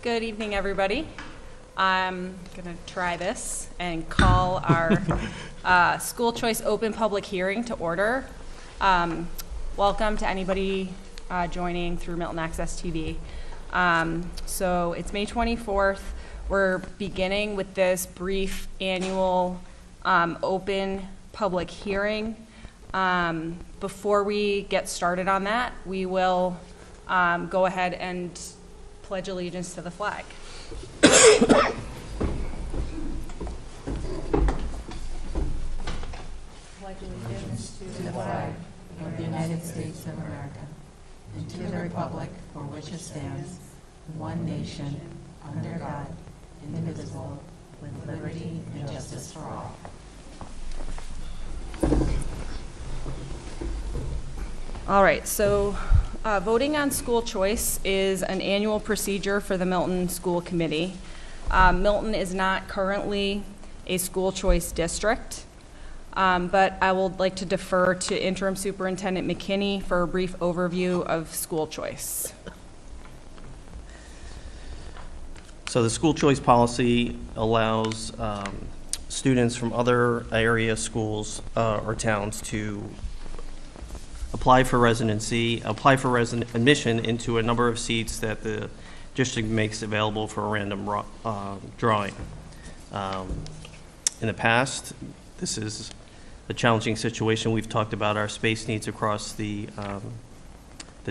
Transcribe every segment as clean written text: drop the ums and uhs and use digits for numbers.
Good evening, everybody. I'm going to try this and call our school choice open public hearing to order. Welcome to anybody joining through Milton Access TV. So it's May 24th. We're beginning with this brief annual open public hearing. Before we get started on that, we will go ahead and pledge allegiance to the flag. Pledge allegiance to the flag of the United States of America and to the republic for which it stands, one nation, under God, indivisible, with liberty and justice for all. All right, so voting on school choice is an annual procedure for the Milton School Committee. Milton is not currently a school choice district, but I would like to defer to Interim Superintendent McKinney for a brief overview of school choice. So the school choice policy allows students from other area schools or towns to apply for admission into a number of seats that the district makes available for a random drawing. In the past, this is a challenging situation. We've talked about our space needs across the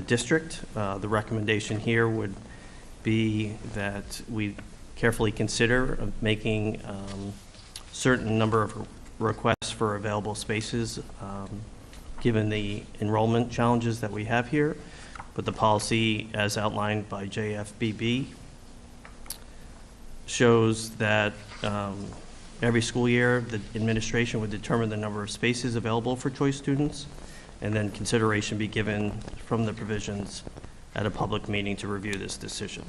district. The recommendation here would be that we carefully consider making certain number of requests for available spaces given the enrollment challenges that we have here. But the policy, as outlined by JFBB, shows that every school year the administration would determine the number of spaces available for choice students, and then consideration be given from the provisions at a public meeting to review this decision.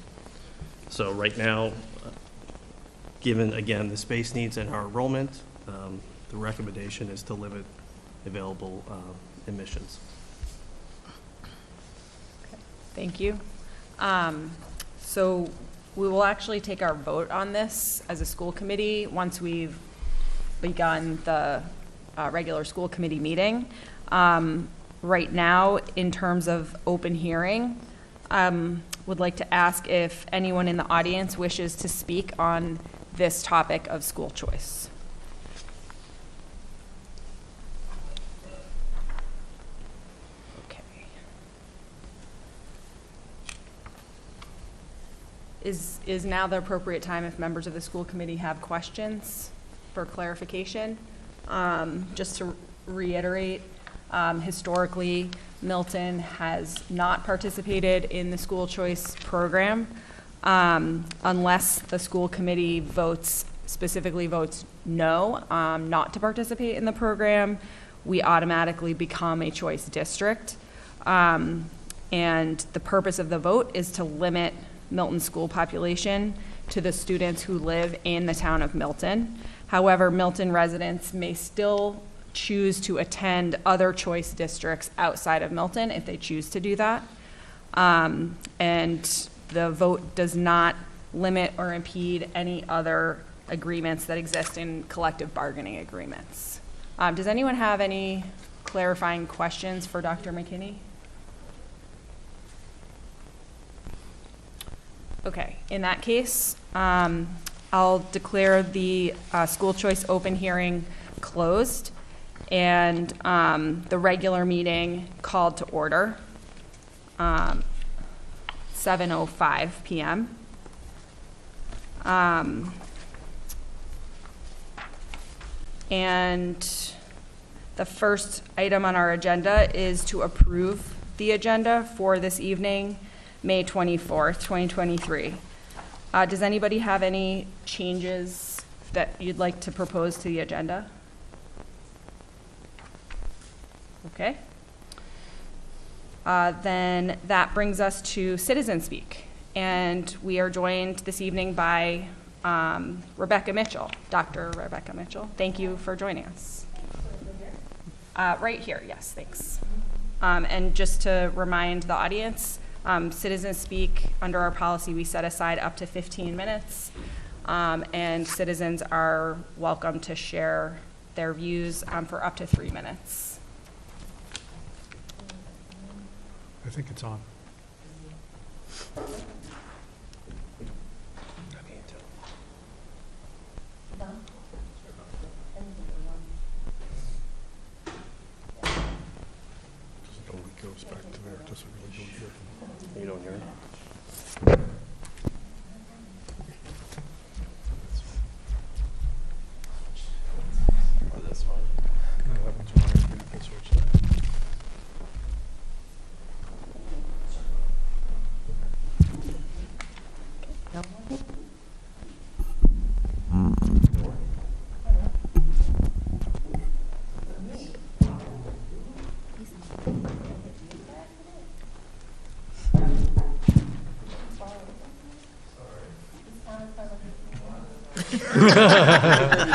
So right now, given again the space needs and our enrollment, the recommendation is to limit available admissions. Thank you. So we will actually take our vote on this as a school committee once we've begun the regular school committee meeting. Right now, in terms of open hearing, would like to ask if anyone in the audience wishes to speak on this topic of school choice. Okay. Is now the appropriate time if members of the school committee have questions for clarification? Just to reiterate, historically, Milton has not participated in the school choice program unless the school committee specifically votes no, not to participate in the program. We automatically become a choice district. And the purpose of the vote is to limit Milton school population to the students who live in the town of Milton. However, Milton residents may still choose to attend other choice districts outside of Milton if they choose to do that. And the vote does not limit or impede any other agreements that exist in collective bargaining agreements. Does anyone have any clarifying questions for Dr. McKinney? Okay, in that case, I'll declare the school choice open hearing closed and the regular meeting called to order, 7:05 p.m. And the first item on our agenda is to approve the agenda for this evening, May 24th, 2023. Does anybody have any changes that you'd like to propose to the agenda? Okay. Then that brings us to Citizen Speak. And we are joined this evening by Rebecca Mitchell, Dr. Rebecca Mitchell. Thank you for joining us. Right here, yes, thanks. And just to remind the audience, Citizens speak, under our policy, we set aside up to 15 minutes, and citizens are welcome to share their views for up to 3 minutes. I think it's on. Goes back to there. It doesn't really go here. You don't hear it? Oh, that's fine. No, that one's on. We can switch that.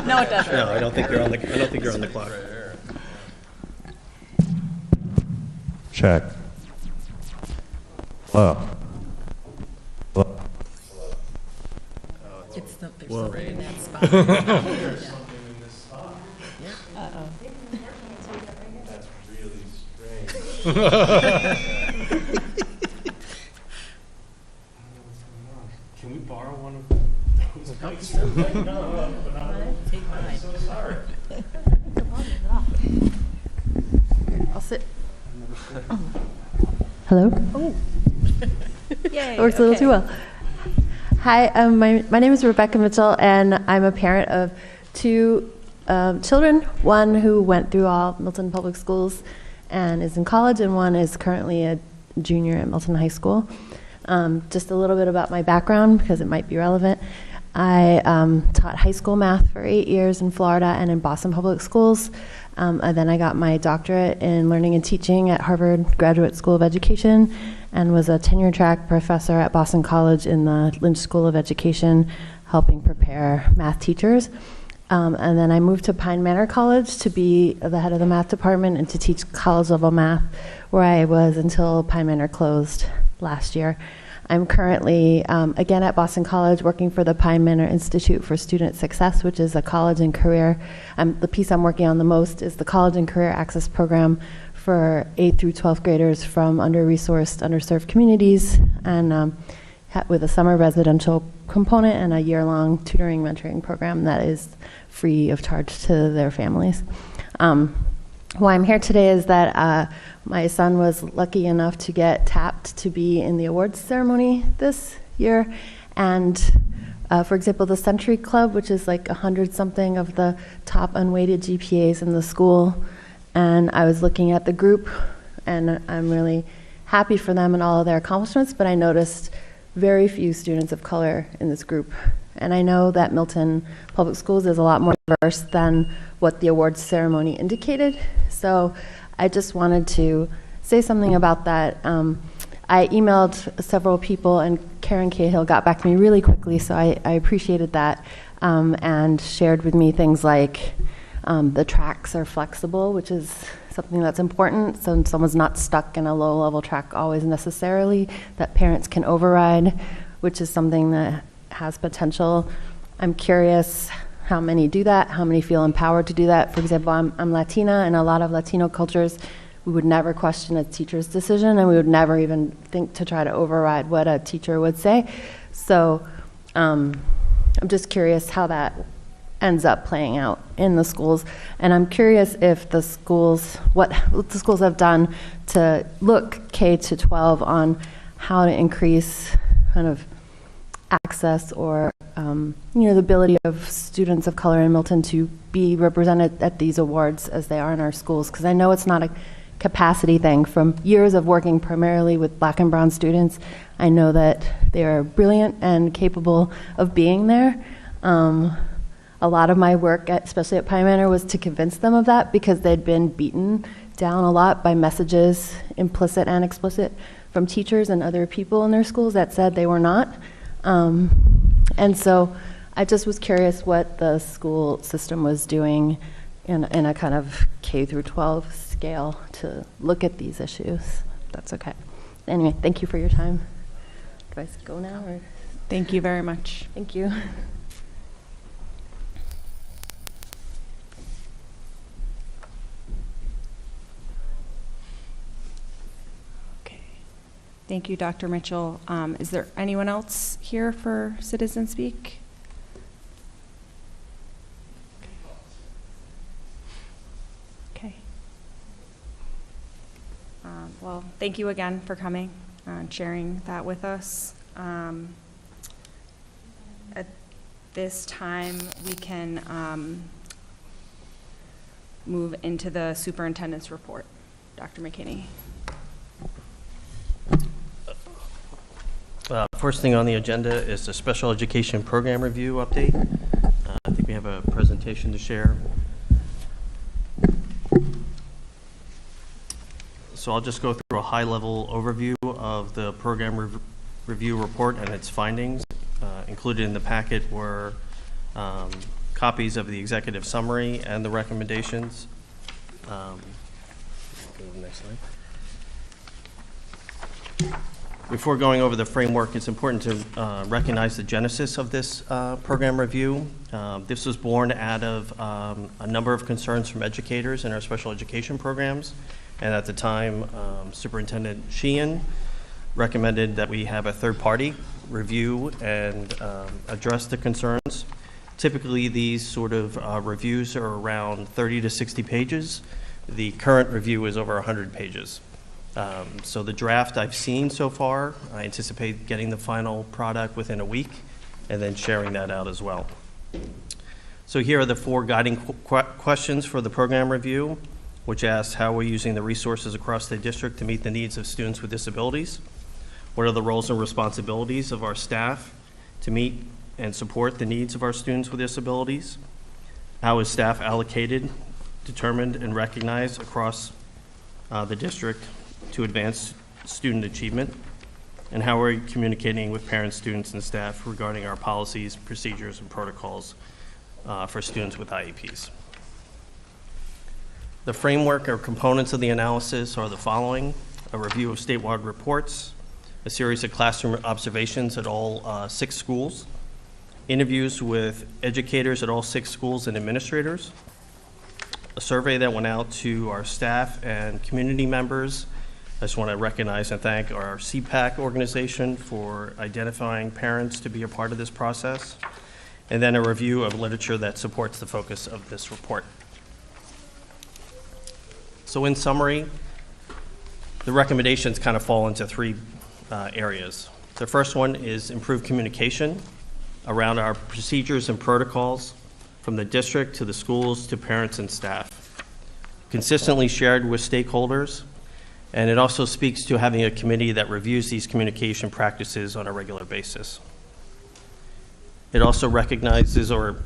No, it doesn't. No, I don't think you're on the clock. Check. Hello. Hello. It's the, there's Whoa. something in that spot. Uh-oh. That's really strange. Can we borrow one of those mics? Take mine. So sorry. I'll sit. Hello? Yay, That works a little too well. Hi, my name is Rebecca Mitchell, and I'm a parent of two children, one who went through all Milton Public Schools and is in college, and one is currently a junior at Milton High School. Just a little bit about my background, because it might be relevant. I taught high school math for 8 years in Florida and in Boston Public Schools. And then I got my doctorate in learning and teaching at Harvard Graduate School of Education and was a tenure track professor at Boston College in the Lynch School of Education, helping prepare math teachers. And then I moved to Pine Manor College to be the head of the math department and to teach college level math, where I was until Pine Manor closed last year. I'm currently, again, at Boston College working for the Pine Manor Institute for Student Success, which is a college and career. The piece I'm working on the most is the College and Career Access Program for 8th through 12th graders from under-resourced, underserved communities, and with a summer residential component and a year-long tutoring mentoring program that is free of charge to their families. Why I'm here today is that my son was lucky enough to get tapped to be in the awards ceremony this year. And for example, the Century Club, which is like 100-something of the top unweighted GPAs in the school. And I was looking at the group, and I'm really happy for them and all of their accomplishments, but I noticed very few students of color in this group. And I know that Milton Public Schools is a lot more diverse than what the awards ceremony indicated. So I just wanted to say something about that. I emailed several people, and Karen Cahill got back to me really quickly, so I appreciated that, and shared with me things like the tracks are flexible, which is something that's important, so someone's not stuck in a low-level track always necessarily, that parents can override, which is something that has potential. I'm curious how many do that, how many feel empowered to do that. For example, I'm Latina, and a lot of Latino cultures, we would never question a teacher's decision, and we would never even think to try to override what a teacher would say. So I'm just curious how that ends up playing out in the schools. And I'm curious if the schools, what the schools have done to look K to 12 on how to increase kind of access or the ability of students of color in Milton to be represented at these awards as they are in our schools. Because I know it's not a capacity thing. From years of working primarily with black and brown students, I know that they are brilliant and capable of being there. A lot of my work, especially at Pine Manor, was to convince them of that because they'd been beaten down a lot by messages, implicit and explicit, from teachers and other people in their schools that said they were not. And so I just was curious what the school system was doing in a kind of K through 12 scale to look at these issues. That's okay. Anyway, thank you for your time. Do I go now? Or? Thank you very much. Thank you. Okay. Thank you, Dr. Mitchell. Is there anyone else here for Citizen Speak? Okay. Well, thank you again for coming and sharing that with us. At this time, we can move into the superintendent's report. Dr. McKinney. First thing on the agenda is the special education program review update. I think we have a presentation to share. So I'll just go through a high-level overview of the program review report and its findings. Included in the packet were copies of the executive summary and the recommendations. Go to the next slide. Before going over the framework, it's important to recognize the genesis of this program review. This was born out of a number of concerns from educators in our special education programs. And at the time, Superintendent Sheehan recommended that we have a third-party review and address the concerns. Typically, these sort of reviews are around 30 to 60 pages. The current review is over 100 pages. So the draft I've seen so far, I anticipate getting the final product within a week and then sharing that out as well. So here are the 4 guiding questions for the program review, which asks how we're using the resources across the district to meet the needs of students with disabilities. What are the roles and responsibilities of our staff to meet and support the needs of our students with disabilities? How is staff allocated, determined, and recognized across the district to advance student achievement? And how are we communicating with parents, students, and staff regarding our policies, procedures, and protocols for students with IEPs? The framework or components of the analysis are the following: a review of statewide reports, a series of classroom observations at all 6 schools, interviews with educators at all 6 schools and administrators, a survey that went out to our staff and community members. I just want to recognize and thank our CPAC organization for identifying parents to be a part of this process, and then a review of literature that supports the focus of this report. So in summary, the recommendations kind of fall into 3 areas. The first one is improved communication around our procedures and protocols from the district to the schools to parents and staff, consistently shared with stakeholders, and it also speaks to having a committee that reviews these communication practices on a regular basis. It also recognizes or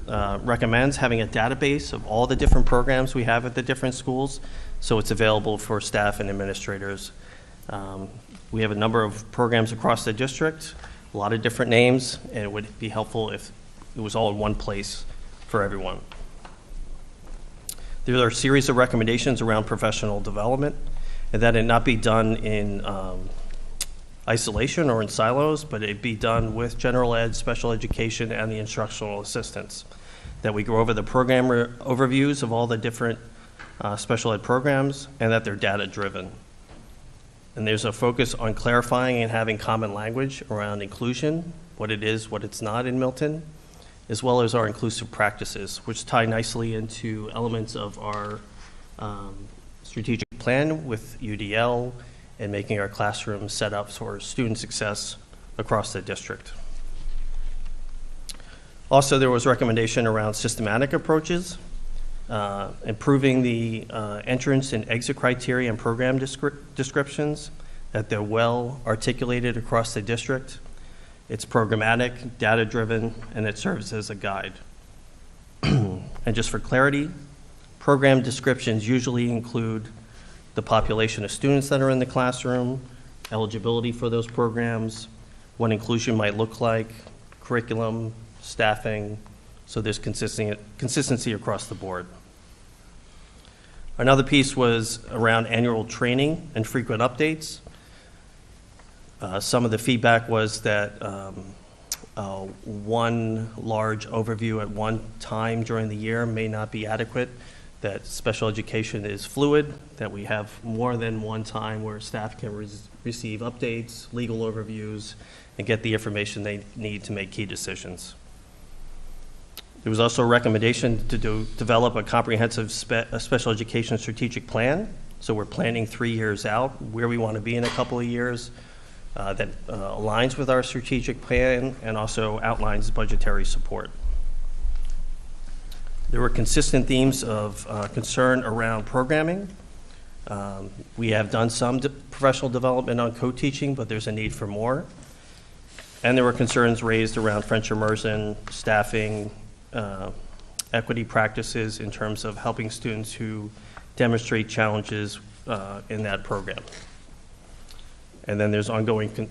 recommends having a database of all the different programs we have at the different schools, so it's available for staff and administrators. We have a number of programs across the district, a lot of different names, and it would be helpful if it was all in one place for everyone. There are a series of recommendations around professional development, and that it not be done in isolation or in silos, but it be done with general ed, special education, and the instructional assistants. That we go over the program overviews of all the different special ed programs, and that they're data-driven. And there's a focus on clarifying and having common language around inclusion, what it is, what it's not in Milton, as well as our inclusive practices, which tie nicely into elements of our strategic plan with UDL and making our classrooms set up for student success across the district. Also, there was recommendation around systematic approaches, improving the entrance and exit criteria and program descriptions, that they're well articulated across the district. It's programmatic, data-driven, and it serves as a guide. And just for clarity, program descriptions usually include the population of students that are in the classroom, eligibility for those programs, what inclusion might look like, curriculum, staffing, so there's consistency across the board. Another piece was around annual training and frequent updates. Some of the feedback was that one large overview at one time during the year may not be adequate, that special education is fluid, that we have more than one time where staff can receive updates, legal overviews, and get the information they need to make key decisions. There was also a recommendation to develop a comprehensive special education strategic plan. So we're planning 3 years out where we want to be in a couple of years that aligns with our strategic plan and also outlines budgetary support. There were consistent themes of concern around programming. We have done some professional development on co-teaching, but there's a need for more. And there were concerns raised around French immersion, staffing, equity practices in terms of helping students who demonstrate challenges in that program. And then there's ongoing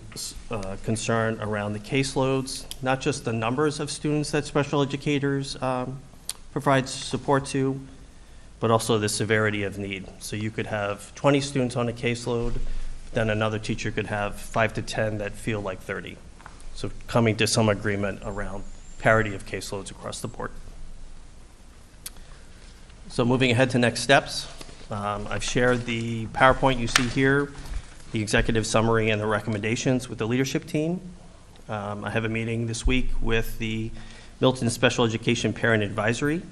concern around the caseloads, not just the numbers of students that special educators provide support to, but also the severity of need. So you could have 20 students on a caseload, then another teacher could have 5 to 10 that feel like 30. So coming to some agreement around parity of caseloads across the board. So moving ahead to next steps, I've shared the PowerPoint you see here, the executive summary and the recommendations with the leadership team. I have a meeting this week with the Milton Special Education Parent Advisory.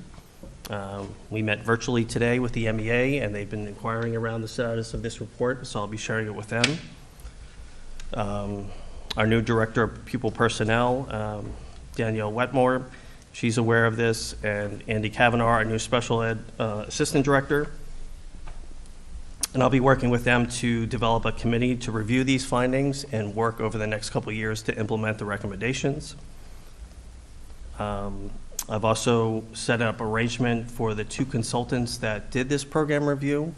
We met virtually today with the MEA, and they've been inquiring around the status of this report, so I'll be sharing it with them. Our new Director of Pupil Personnel, Danielle Wetmore, she's aware of this, and Andy Kavanaugh, our new Special Ed Assistant Director. And I'll be working with them to develop a committee to review these findings and work over the next couple of years to implement the recommendations. I've also set up arrangement for the 2 consultants that did this program review.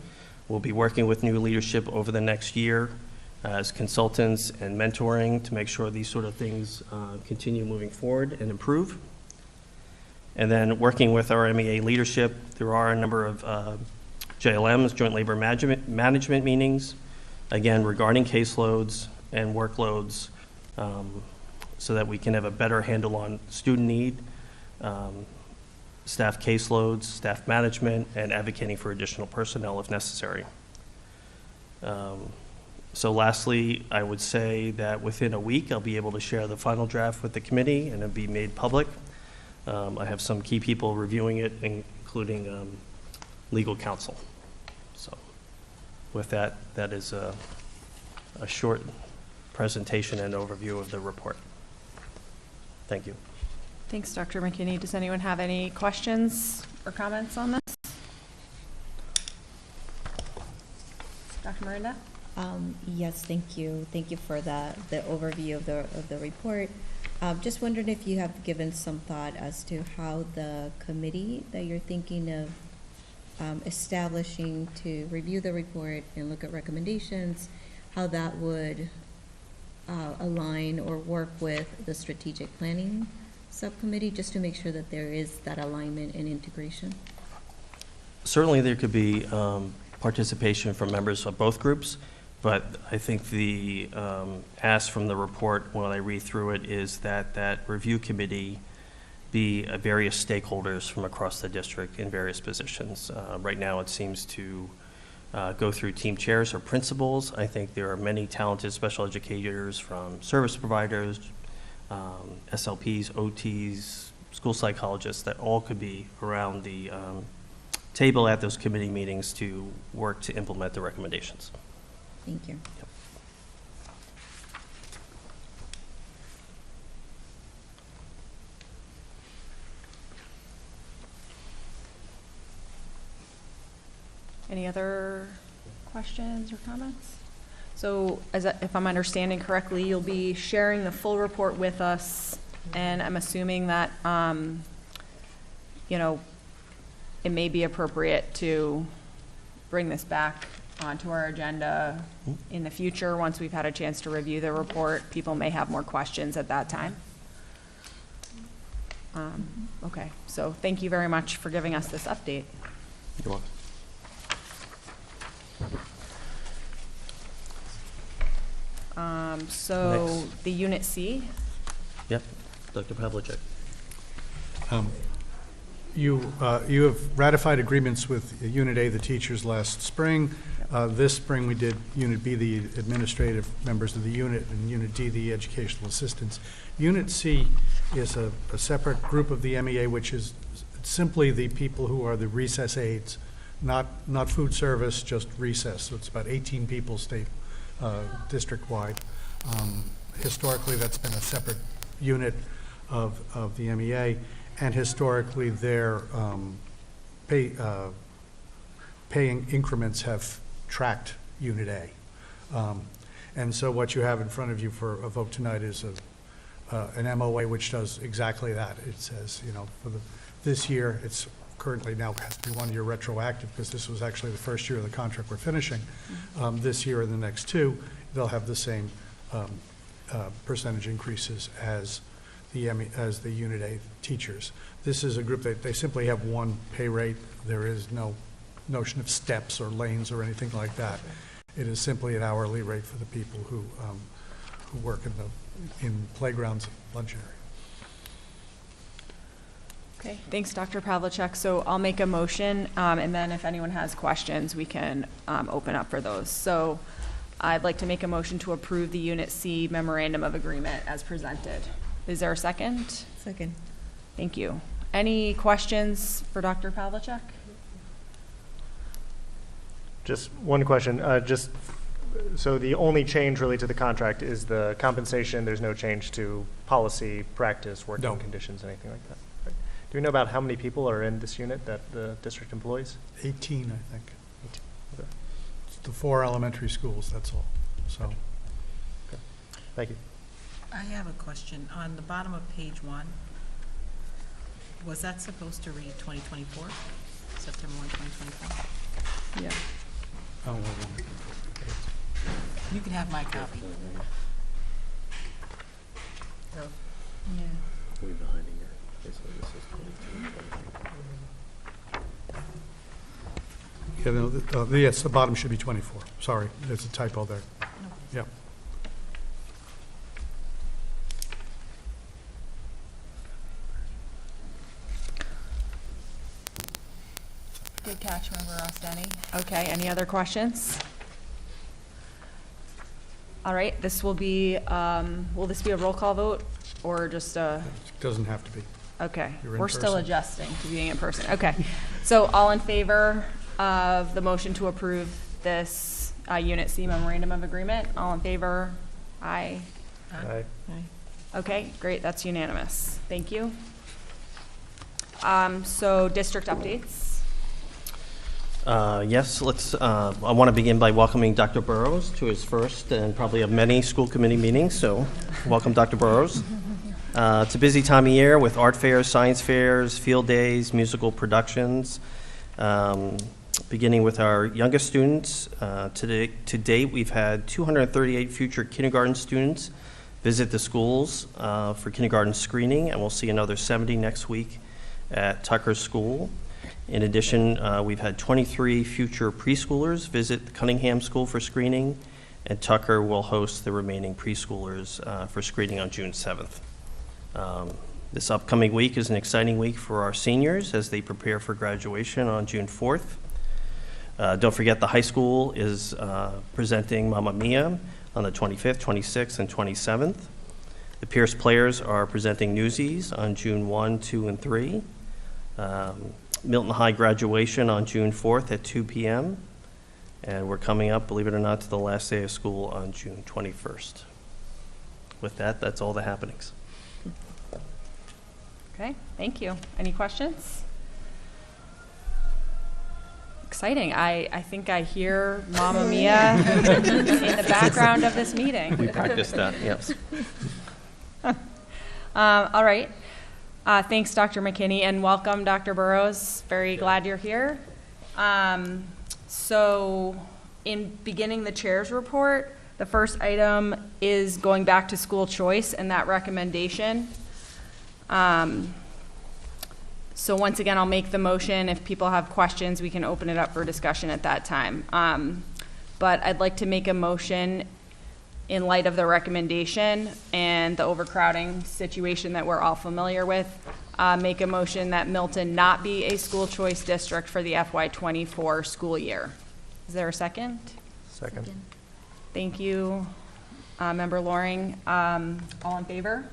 We'll be working with new leadership over the next year as consultants and mentoring to make sure these sort of things continue moving forward and improve. And then working with our MEA leadership, there are a number of JLMs, Joint Labor Management meetings, again, regarding caseloads and workloads, so that we can have a better handle on student need, staff caseloads, staff management, and advocating for additional personnel if necessary. So lastly, I would say that within a week, I'll be able to share the final draft with the committee and it'll be made public. I have some key people reviewing it, including legal counsel. So with that, that is a short presentation and overview of the report. Thank you. Thanks, Dr. McKinney. Does anyone have any questions or comments on this? Dr. Miranda? Yes, thank you. Thank you for the overview of the report. Just wondered if you have given some thought as to how the committee that you're thinking of establishing to review the report and look at recommendations, how that would align or work with the strategic planning subcommittee, just to make sure that there is that alignment and integration. Certainly there could be participation from members of both groups, but I think the ask from the report when I read through it is that that review committee be various stakeholders from across the district in various positions. Right now it seems to go through team chairs or principals. I think there are many talented special educators from service providers, SLPs, OTs, school psychologists that all could be around the table at those committee meetings to work to implement the recommendations. Thank you. Yep. Any other questions or comments? So if I'm understanding correctly, you'll be sharing the full report with us, and I'm assuming that, you know, it may be appropriate to bring this back onto our agenda in the future. Once we've had a chance to review the report, people may have more questions at that time. Okay, so thank you very much for giving us this update. You're welcome. So Next. the Unit C, Yep, Dr. Pavlicek. You have ratified agreements with Unit A, the teachers, last spring. This spring, we did Unit B, the administrative members of the unit, and Unit D, the educational assistants. Unit C is a separate group of the MEA, which is simply the people who are the recess aides, not food service, just recess. So it's about 18 people state, district-wide. Historically, that's been a separate unit of the MEA, and historically, their paying increments have tracked Unit A. And so what you have in front of you for a vote tonight is an MOA which does exactly that. It says, you know, for this year, it's currently now has to be 1 year retroactive because this was actually the first year of the contract we're finishing. This year and the next two, they'll have the same percentage increases as the Unit A teachers. This is a group that they simply have one pay rate. There is no notion of steps or lanes or anything like that. It is simply an hourly rate for the people who work in playgrounds, lunch area. okay, thanks, Dr. Pavlicek. So I'll make a motion, and then if anyone has questions, we can open up for those. So I'd like to make a motion to approve the Unit C memorandum of agreement as presented. Is there a second? Second. Thank you. Any questions for Dr. Pavlicek? Just one question. So the only change really to the contract is the compensation. There's no change to policy, practice, working No. conditions, anything like that. Right. Do we know about how many people are in this unit that the district employs? 18, I think. 18. Okay. It's the 4 elementary schools, that's all. So, Thank you. I have a question. On the bottom of page 1, was that supposed to read 2024? September 1, 2024? Yeah. oh, well, You can have my copy. yeah, no, yes, the bottom should be 24. Sorry, there's a typo there. Yep. Good catch, Member Rossini. Okay, any other questions? All right, this will be, will this be a roll call vote or just a, It doesn't have to be. okay. You're in We're still person. adjusting to being in person. Okay. So all in favor of the motion to approve this Unit C memorandum of agreement? All in favor? Aye. Aye. Okay, great, that's unanimous. Thank you. So district updates. Yes, I want to begin by welcoming Dr. Burrows to his first and probably of many school committee meetings, so welcome, Dr. Burrows. It's a busy time of year with art fairs, science fairs, field days, musical productions. Beginning with our youngest students, to date we've had 238 future kindergarten students visit the schools for kindergarten screening, and we'll see another 70 next week at Tucker's school. In addition, we've had 23 future preschoolers visit the Cunningham School for screening, and Tucker will host the remaining preschoolers for screening on June 7th. This upcoming week is an exciting week for our seniors as they prepare for graduation on June 4th. Don't forget the high school is presenting Mamma Mia on the 25th, 26th, and 27th. The Pierce Players are presenting Newsies on June 1, 2, and 3. Milton High graduation on June 4th at 2 p.m. And we're coming up, believe it or not, to the last day of school on June 21st. With that, that's all the happenings. Okay, thank you. Any questions? Exciting. I think I hear Mamma Mia in the background of this meeting. We practiced that, yes. All right. Thanks, Dr. McKinney, and welcome, Dr. Burrows. Very glad you're here. So in beginning the chair's report, the first item is going back to school choice and that recommendation. So once again, I'll make the motion. If people have questions, we can open it up for discussion at that time. But I'd like to make a motion in light of the recommendation and the overcrowding situation that we're all familiar with, make a motion that Milton not be a school choice district for the FY24 school year. Is there a second? Second. Thank you, Member Loring. All in favor?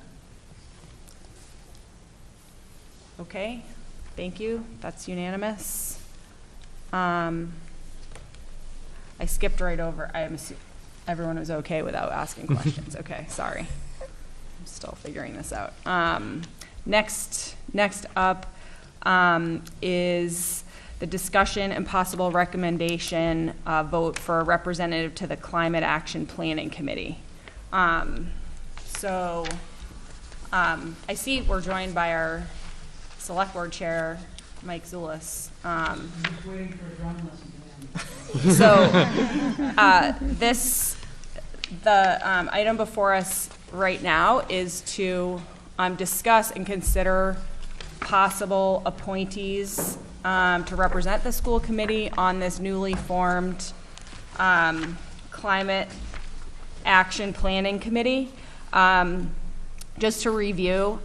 Okay, thank you. That's unanimous. I skipped right over. Everyone was okay without asking questions. Okay, sorry. I'm still figuring this out. Next up is the discussion and possible recommendation vote for a representative to the Climate Action Planning Committee. I see we're joined by our Select Board Chair, Mike Zulus. The item before us right now is to discuss and consider possible appointees to represent the school committee on this newly formed Climate Action Planning Committee. Just to review,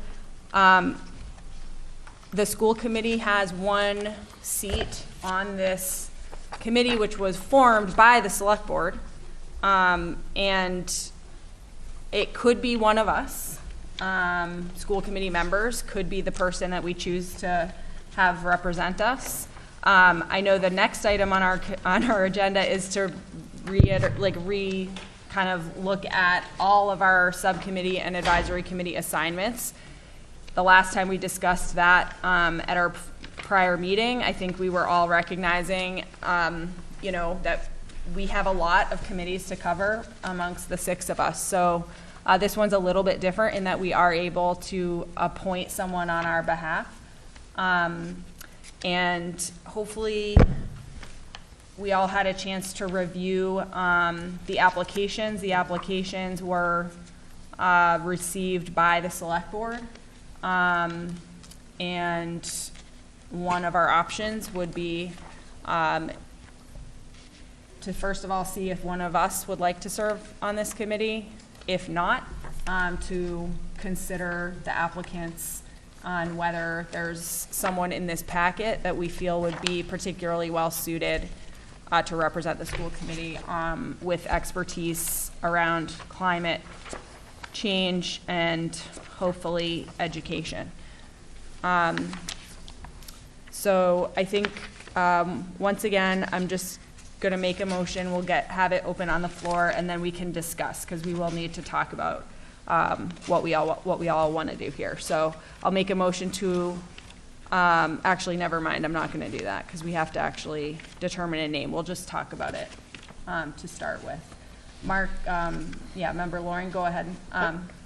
the school committee has one seat on this committee, which was formed by the select board, and it could be one of us. School committee members could be the person that we choose to have represent us. I know the next item on our agenda is to kind of look at all of our subcommittee and advisory committee assignments. The last time we discussed that at our prior meeting, I think we were all recognizing, that we have a lot of committees to cover amongst the 6 of us. So this one's a little bit different in that we are able to appoint someone on our behalf. And hopefully we all had a chance to review the applications. The applications were received by the select board. And one of our options would be to first of all see if one of us would like to serve on this committee. If not, to consider the applicants on whether there's someone in this packet that we feel would be particularly well suited to represent the school committee with expertise around climate change and hopefully education. So I think once again, I'm just going to make a motion. We'll have it open on the floor, and then we can discuss because we will need to talk about what we all want to do here. So I'll make a motion to. Actually, never mind. I'm not going to do that because we have to actually determine a name. We'll just talk about it to start with. Mark, Member Loring, go ahead.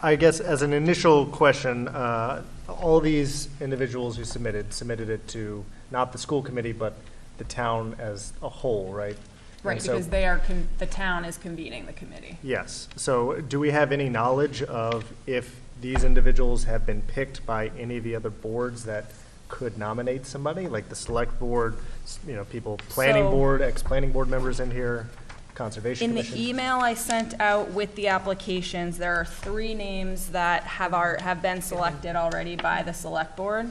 I guess as an initial question, all these individuals who submitted it to not the school committee, but the town as a whole, right? Right, so, because the town is convening the committee. Yes. So do we have any knowledge of if these individuals have been picked by any of the other boards that could nominate somebody, like the select board, people, planning board, ex-planning board members in here? Conservation Commission. In the email I sent out with the applications, there are 3 names that have been selected already by the select board.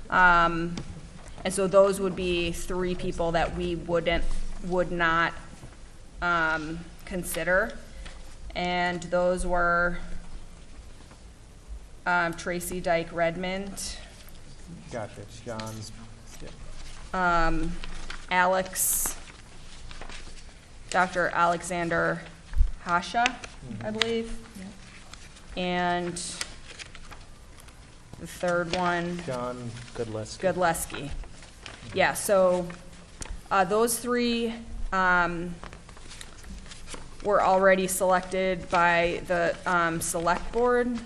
And so those would be 3 people that we would not consider. And those were Tracy Dyke Redmond. Gotcha. John. Alex. Dr. Alexander Hasha, I believe. Yep. And the third one. John Godleski. Godleski. Yeah, so those 3 were already selected by the select board.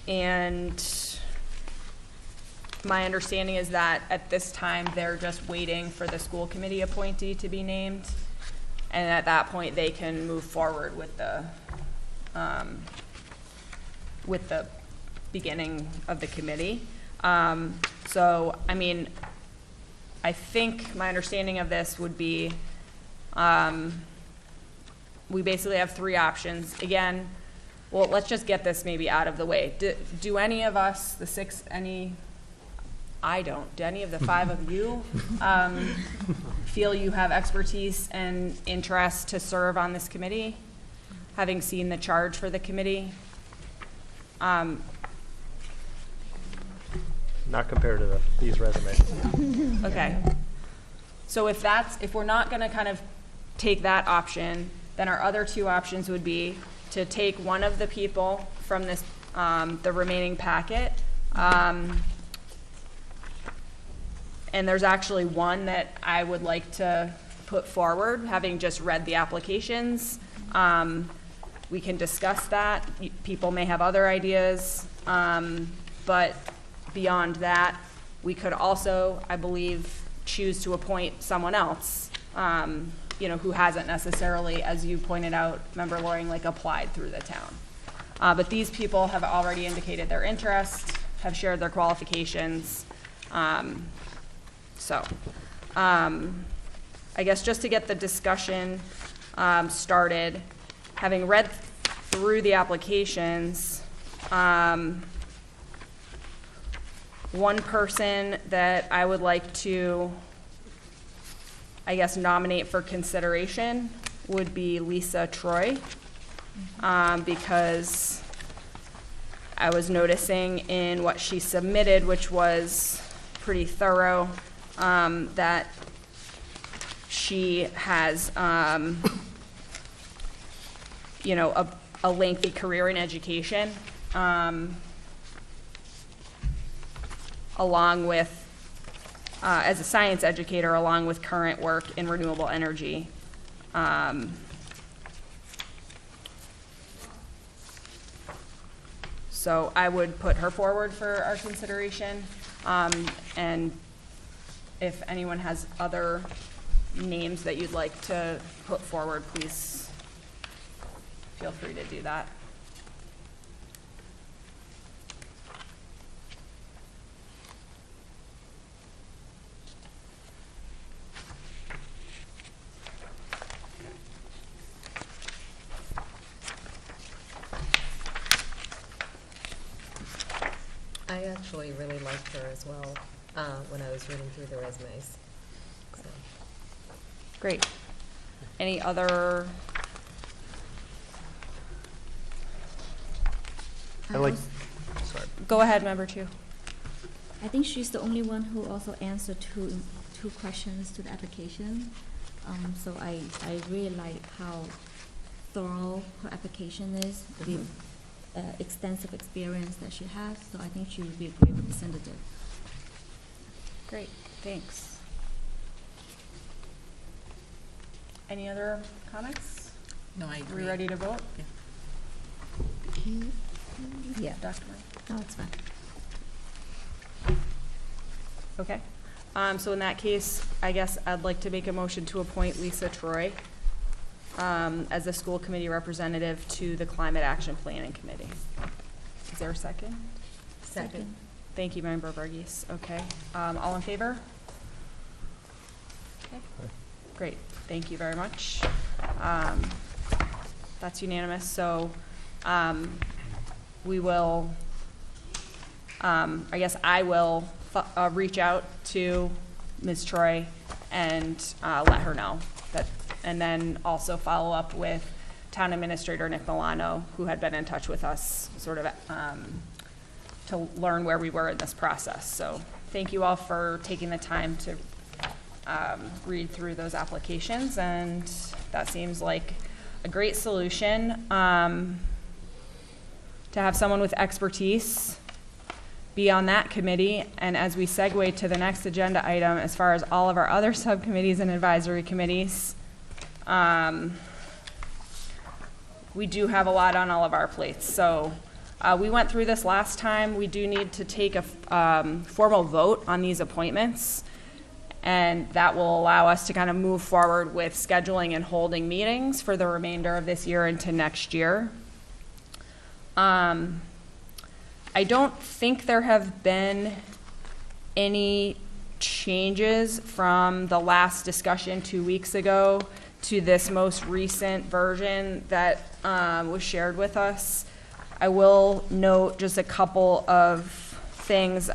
And my understanding is that at this time, they're just waiting for the school committee appointee to be named. And at that point, they can move forward with the beginning of the committee. So, I mean, I think my understanding of this would be, we basically have three options. Again, well, let's just get this maybe out of the way. Do any of us, I don't, do any of the five of you feel you have expertise and interest to serve on this committee, having seen the charge for the committee? Not compared to these resumes. Okay. So if we're not gonna kind of take that option, then our other two options would be to take one of the people from this, the remaining packet. And there's actually one that I would like to put forward, having just read the applications. We can discuss that. People may have other ideas, but beyond that, we could also, I believe, choose to appoint someone else, who hasn't necessarily, as you pointed out, Member Loring, like applied through the town. But these people have already indicated their interest, have shared their qualifications. I guess just to get the discussion started, having read through the applications, one person that I would like to, I guess, nominate for consideration would be Lisa Troy, because I was noticing in what she submitted, which was pretty thorough, that she has, a lengthy career in education, along with, as a science educator, along with current work in renewable energy. So I would put her forward for our consideration. And if anyone has other names that you'd like to put forward, please feel free to do that. I actually really liked her as well when I was reading through the resumes. So. Great. Any other? Sorry. Go ahead, Member Two. I think she's the only one who also answered two questions to the application. So I really like how thorough her application is, the extensive experience that she has. So I think she would be a great representative. Great, thanks. Any other comments? No, I Are agree. we ready to vote? Yeah. Dr. Murray? No, it's fine. Okay. So in that case, I guess I'd like to make a motion to appoint Lisa Troy as the school committee representative to the Climate Action Planning Committee. Is there a second? Second. Thank you, Member Varghese. Okay. All in favor? Okay. Great. Thank you very much. That's unanimous. So we will, I guess I will reach out to Ms. Troy and let her know that, and then also follow up with Town Administrator Nick Milano, who had been in touch with us sort of to learn where we were in this process. So thank you all for taking the time to read through those applications, and that seems like a great solution to have someone with expertise be on that committee. And as we segue to the next agenda item, as far as all of our other subcommittees and advisory committees, we do have a lot on all of our plates. So we went through this last time. We do need to take a formal vote on these appointments, and that will allow us to kind of move forward with scheduling and holding meetings for the remainder of this year into next year. I don't think there have been any changes from the last discussion 2 weeks ago to this most recent version that was shared with us. I will note just a couple of things.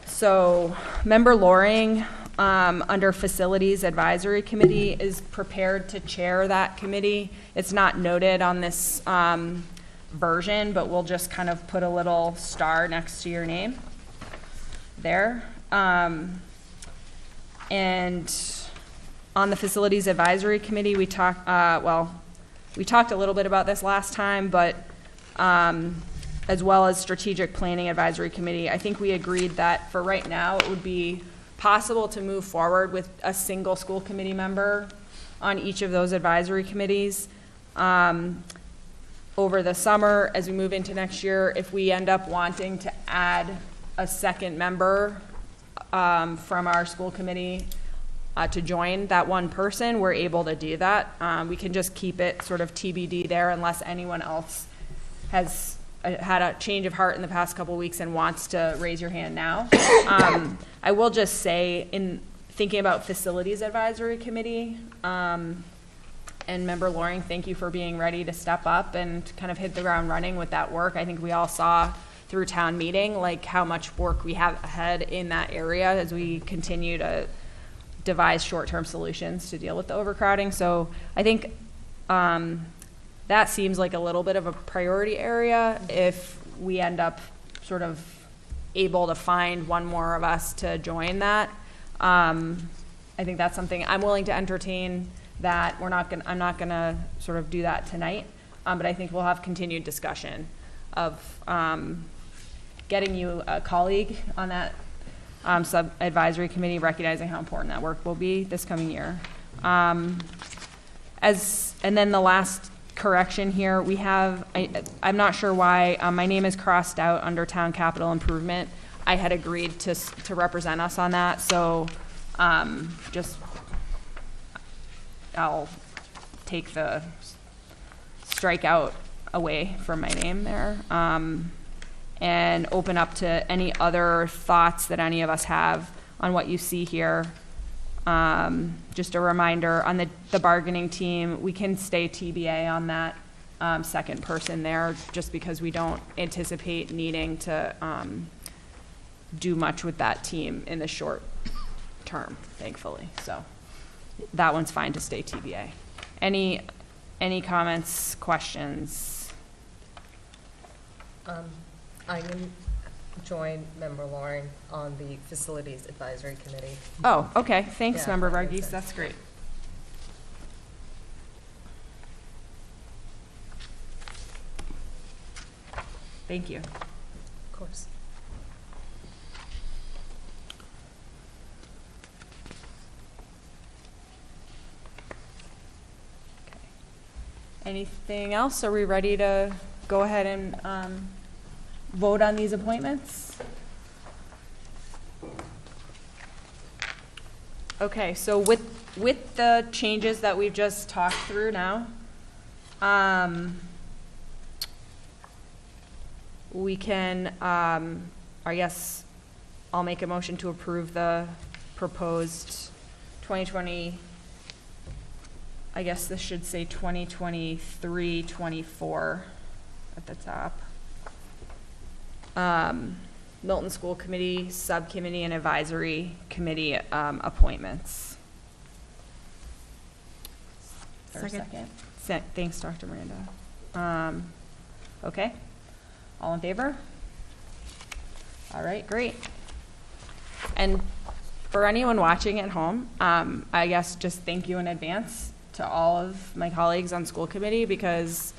So Member Loring, under Facilities Advisory Committee, is prepared to chair that committee. It's not noted on this version, but we'll just kind of put a little star next to your name there. And on the Facilities Advisory Committee, we talked, we talked a little bit about this last time, but as well as Strategic Planning Advisory Committee, I think we agreed that for right now, it would be possible to move forward with a single school committee member on each of those advisory committees. Over the summer, as we move into next year, if we end up wanting to add a second member from our school committee to join that one person, we're able to do that. We can just keep it sort of TBD there unless anyone else has had a change of heart in the past couple of weeks and wants to raise your hand now. I will just say, in thinking about Facilities Advisory Committee, and Member Loring, thank you for being ready to step up and kind of hit the ground running with that work. I think we all saw through town meeting like how much work we have ahead in that area as we continue to devise short-term solutions to deal with the overcrowding. So I think that seems like a little bit of a priority area if we end up sort of able to find one more of us to join that. I think that's something I'm willing to entertain. That I'm not gonna sort of do that tonight, but I think we'll have continued discussion of getting you a colleague on that sub-advisory committee, recognizing how important that work will be this coming year. And then the last correction here, we have, I'm not sure why, my name is crossed out under Town Capital Improvement. I had agreed to represent us on that, so just, I'll take the strikeout away from my name there, and open up to any other thoughts that any of us have on what you see here. Just a reminder, on the bargaining team, we can stay TBA on that second person there, just because we don't anticipate needing to do much with that team in the short term, thankfully. So that one's fine to stay TBA. Any comments, questions? I'm going to join Member Loring on the Facilities Advisory Committee. Oh, okay. Thanks, Yeah, Member that makes Varghese. sense. That's great. Thank you. Of course. Anything else? Are we ready to go ahead and vote on these appointments? Okay, so with the changes that we've just talked through now, we can, I guess, I'll make a motion to approve the proposed 2020, I guess this should say 2023-24 at the top. Milton School Committee, Subcommittee, and Advisory Committee appointments. Or a second. Thanks, Dr. Miranda. Okay. All in favor? All right, great. And for anyone watching at home, I guess just thank you in advance to all of my colleagues on school committee, because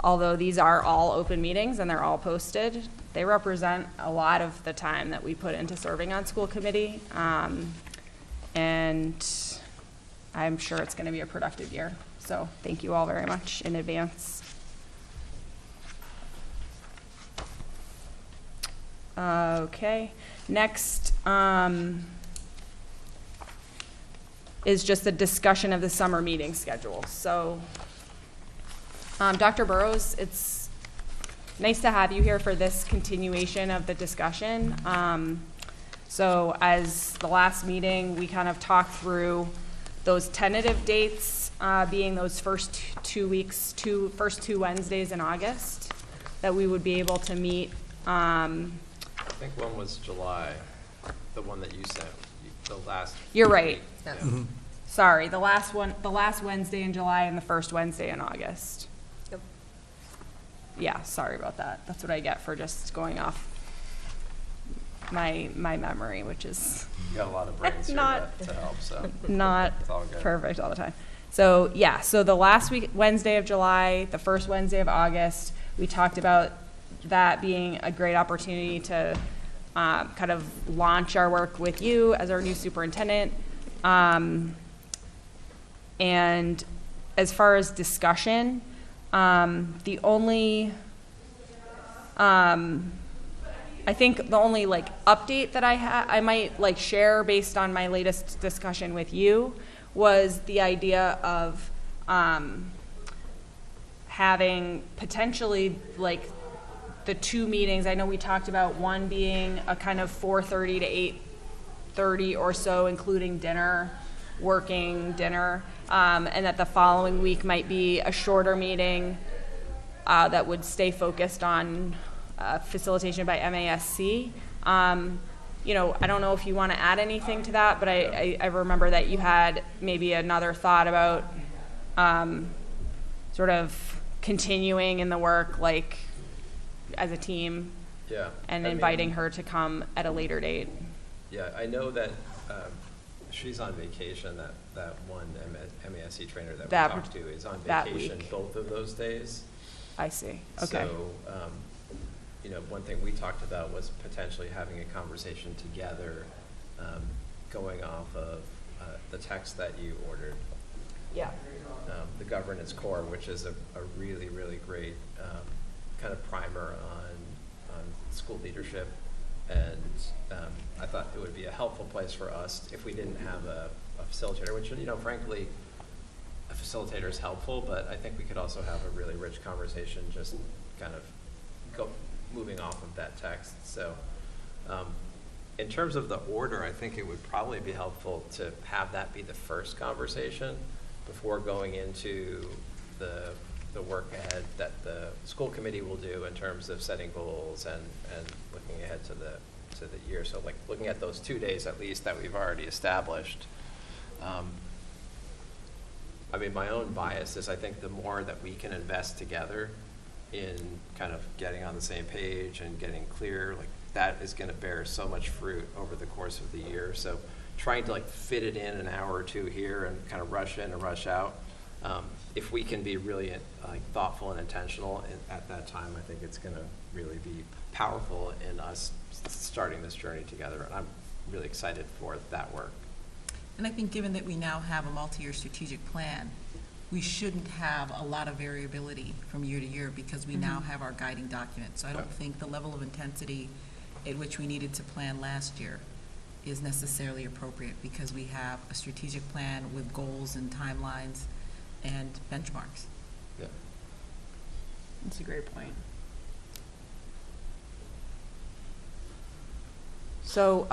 although these are all open meetings and they're all posted, they represent a lot of the time that we put into serving on school committee. And I'm sure it's going to be a productive year. So thank you all very much in advance. Okay, next is just a discussion of the summer meeting schedule. So Dr. Burrows, nice to have you here for this continuation of the discussion. So as the last meeting, we kind of talked through those tentative dates, being those first 2 weeks, first two Wednesdays in August, that we would be able to meet. I think one was July, the one that you sent, the last. You're right. Yeah. Sorry, the last Wednesday in July and the first Wednesday in August. Yep. Yeah, sorry about that. That's what I get for just going off my memory, which is You got a lot of brains here Not- to help, so. not It's all good. perfect all the time. So, yeah, so the last Wednesday of July, the first Wednesday of August, we talked about that being a great opportunity to kind of launch our work with you as our new superintendent. And as far as discussion, the only, I think the only like update that I might like share based on my latest discussion with you was the idea of having potentially like the two meetings. I know we talked about one being a kind of 4:30 to 8:30 or so, including dinner, working dinner, and that the following week might be a shorter meeting that would stay focused on facilitation by MASC. You know, I don't know if you want to add anything to that, but I remember that you had maybe another thought about sort of continuing in the work, like as a team, Yeah. and I mean, inviting her to come at a later date. Yeah, I know that she's on vacation, that one MASC trainer that we That- talked to is on that vacation week. both of those days. I see. Okay. So, you know, one thing we talked about was potentially having a conversation together, going off of the text that you ordered, Yeah. the governance core, which is a really, really great kind of primer on school leadership. And I thought it would be a helpful place for us if we didn't have a facilitator, which, you know, frankly, a facilitator is helpful, but I think we could also have a really rich conversation just kind of moving off of that text. So in terms of the order, I think it would probably be helpful to have that be the first conversation before going into the work ahead that the school committee will do in terms of setting goals and looking ahead to the year. So like looking at those 2 days at least that we've already established. I mean, my own bias is I think the more that we can invest together in kind of getting on the same page and getting clear, like that is going to bear so much fruit over the course of the year. So trying to like fit it in an hour or two here and kind of rush in and rush out. If we can be really like thoughtful and intentional at that time, I think it's going to really be powerful in us starting this journey together. And I'm really excited for that work. And I think given that we now have a multi-year strategic plan, we shouldn't have a lot of variability from year to year because we now have our guiding document. So I don't think the level of intensity at which we needed to plan last year is necessarily appropriate because we have a strategic plan with goals and timelines and benchmarks. Yeah. That's a great point. So,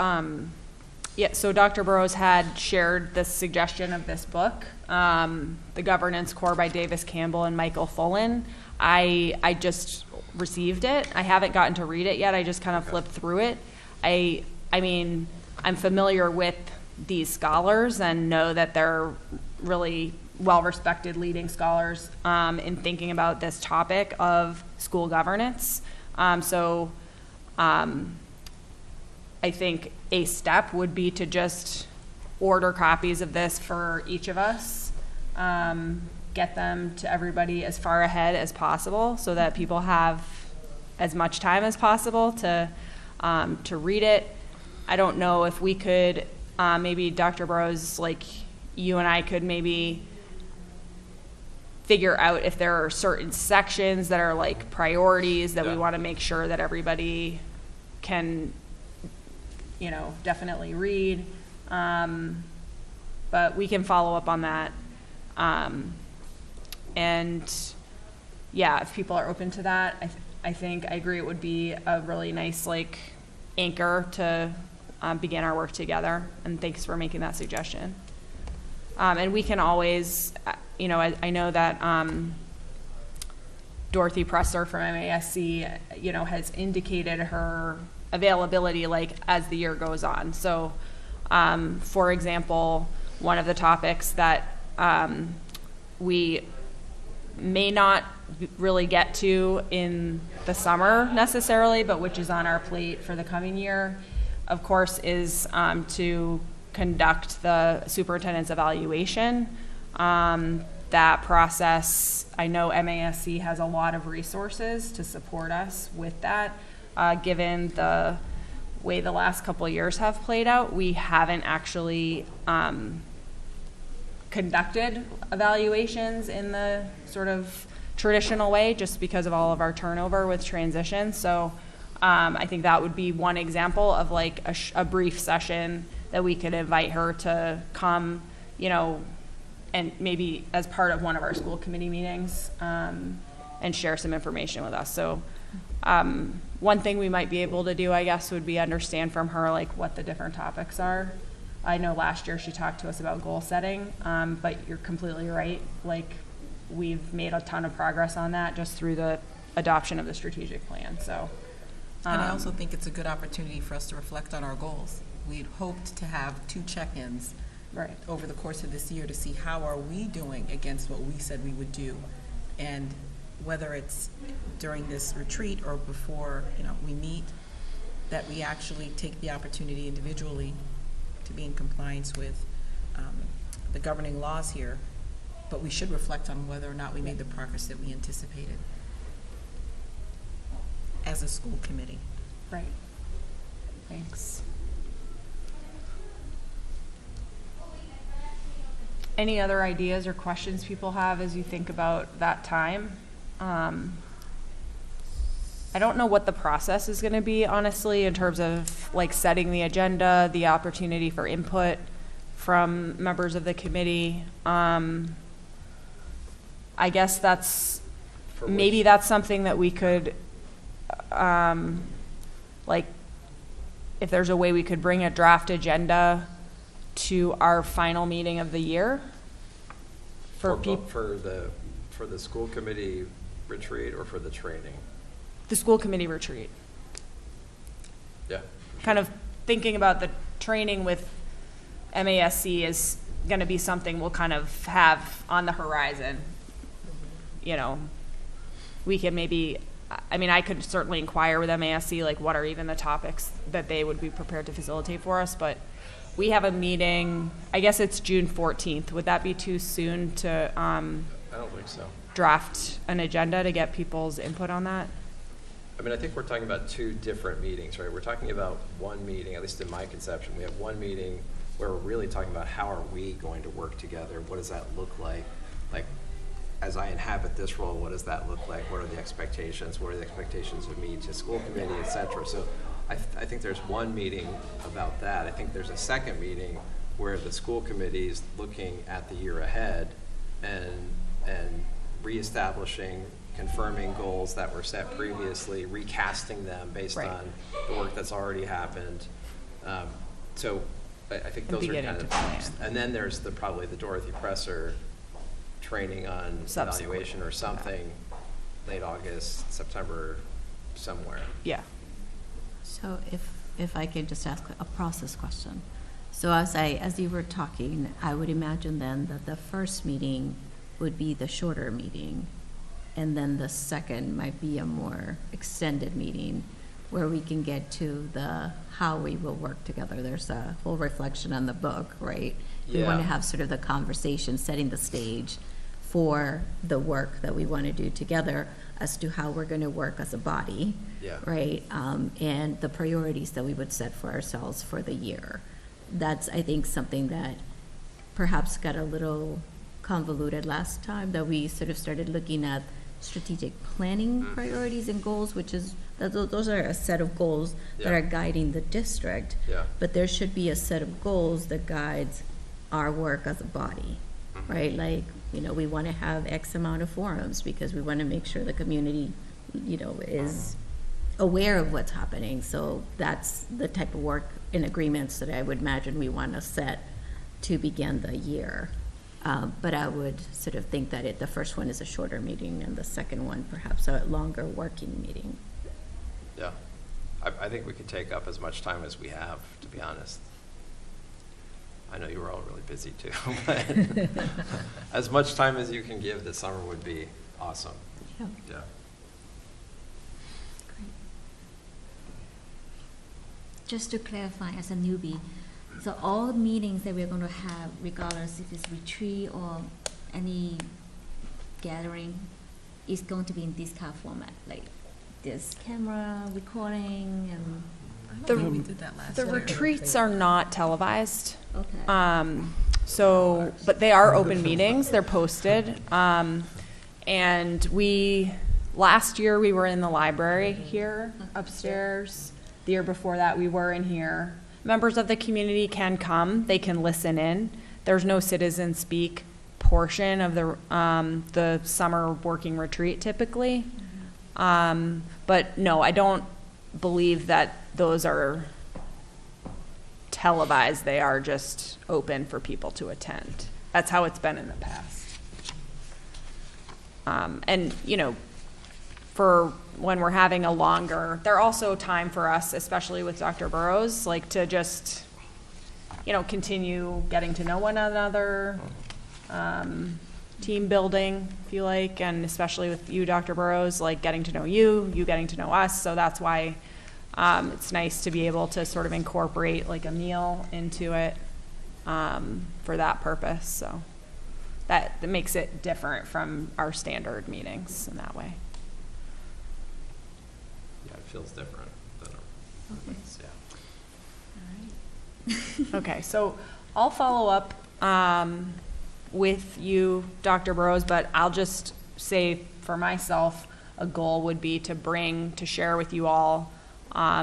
yeah, so Dr. Burrows had shared the suggestion of this book, The Governance Core by Davis Campbell and Michael Fullen. I just received it. I haven't gotten to read it yet. I just kind of flipped through it. I mean, I'm familiar with these scholars and know that they're really well-respected leading scholars in thinking about this topic of school governance. I think a step would be to just order copies of this for each of us, get them to everybody as far ahead as possible so that people have as much time as possible to read it. I don't know if we could, maybe Dr. Burrows, like you and I could maybe figure out if there are certain sections that are like priorities that we want to make sure that everybody can, you know, definitely read. But we can follow up on that. And yeah, if people are open to that, I think, I agree, it would be a really nice, like, anchor to begin our work together, and thanks for making that suggestion. And we can always, you know, I know that Dorothy Presser from MASC, you know, has indicated her availability, like, as the year goes on. So, for example, one of the topics that we may not really get to in the summer necessarily, but which is on our plate for the coming year, of course, is to conduct the superintendent's evaluation. That process, I know MASC has a lot of resources to support us with that. Given the way the last couple of years have played out, we haven't actually conducted evaluations in the sort of traditional way, just because of all of our turnover with transition. So I think that would be one example of like a brief session that we could invite her to come, you know, and maybe as part of one of our school committee meetings, and share some information with us. So one thing we might be able to do, I guess, would be understand from her like what the different topics are. I know last year she talked to us about goal setting, but you're completely right. Like, we've made a ton of progress on that just through the adoption of the strategic plan. So, and I also think it's a good opportunity for us to reflect on our goals. We'd hoped to have 2 check-ins right over the course of this year to see how are we doing against what we said we would do, and whether it's during this retreat or before, you know, we meet, that we actually take the opportunity individually to be in compliance with the governing laws here, but we should reflect on whether or not we made the progress that we anticipated as a school committee. Right. Thanks. Any other ideas or questions people have as you think about that time? I don't know what the process is going to be, honestly, in terms of like setting the agenda, the opportunity for input from members of the committee. I guess that's maybe that's something that we could, like, if there's a way we could bring a draft agenda to our final meeting of the year for people. For the school committee retreat or for the training? The school committee retreat. Yeah. Kind of thinking about the training with MASC is going to be something we'll kind of have on the horizon. You know, we can maybe, I mean, I could certainly inquire with MASC, like what are even the topics that they would be prepared to facilitate for us, but we have a meeting, I guess it's June 14th. Would that be too soon to I don't think so. draft an agenda to get people's input on that? I mean, I think we're talking about 2 different meetings, right? We're talking about one meeting, at least in my conception. We have one meeting where we're really talking about how are we going to work together? What does that look like? Like, as I inhabit this role, what does that look like? What are the expectations? What are the expectations of me to school committee, et cetera? So I think there's one meeting about that. I think there's a second meeting where the school committee is looking at the year ahead and reestablishing, confirming goals that were set previously, recasting them based on the work that's already happened. So I think those are kind of, and then there's probably the Dorothy Presser training on evaluation or something, late August, September, somewhere. Yeah. So if I could just ask a process question. So as you were talking, I would imagine then that the first meeting would be the shorter meeting, and then the second might be a more extended meeting where we can get to the how we will work together. There's a whole reflection on the book, right? We want to have sort of the conversation, setting the stage for the work that we want to do together as to how we're going to work as a body, right? And the priorities that we would set for ourselves for the year. That's, I think, something that perhaps got a little convoluted last time, that we sort of started looking at strategic planning priorities and goals, which is, those are a set of goals that are guiding the district. But there should be a set of goals that guides our work as a body, right? Like, you know, we want to have X amount of forums because we want to make sure the community is aware of what's happening. So that's the type of work and agreements that I would imagine we want to set to begin the year. But I would sort of think that the first one is a shorter meeting and the second one perhaps a longer working meeting. Yeah. I think we could take up as much time as we have, to be honest. I know you were all really busy too, but as much time as you can give this summer would be awesome. Yeah. Yeah. Just to clarify, as a newbie, so all meetings that we're going to have, regardless if it's retreat or any gathering, is going to be in this kind of format, like this camera recording and. The, we did that last the year. retreats are not televised. Okay. So, but they are open meetings, they're posted. And last year we were in the library here upstairs. The year before that we were in here. Members of the community can come, they can listen in. There's no citizen speak portion of the summer working retreat typically. But no, I don't believe that those are televised. They are just open for people to attend. That's how it's been in the past. And, for when we're having a longer, they're also time for us, especially with Dr. Burrows, like to just, continue getting to know one another, team building, if you like, and especially with you, Dr. Burrows, like getting to know you getting to know us. So that's why it's nice to be able to sort of incorporate like a meal into it for that purpose. So that makes it different from our standard meetings in that way. Yeah, it feels different than our meetings, yeah. Okay, so I'll follow up with you, Dr. Burrows, but I'll just say for myself, a goal would be to share with you all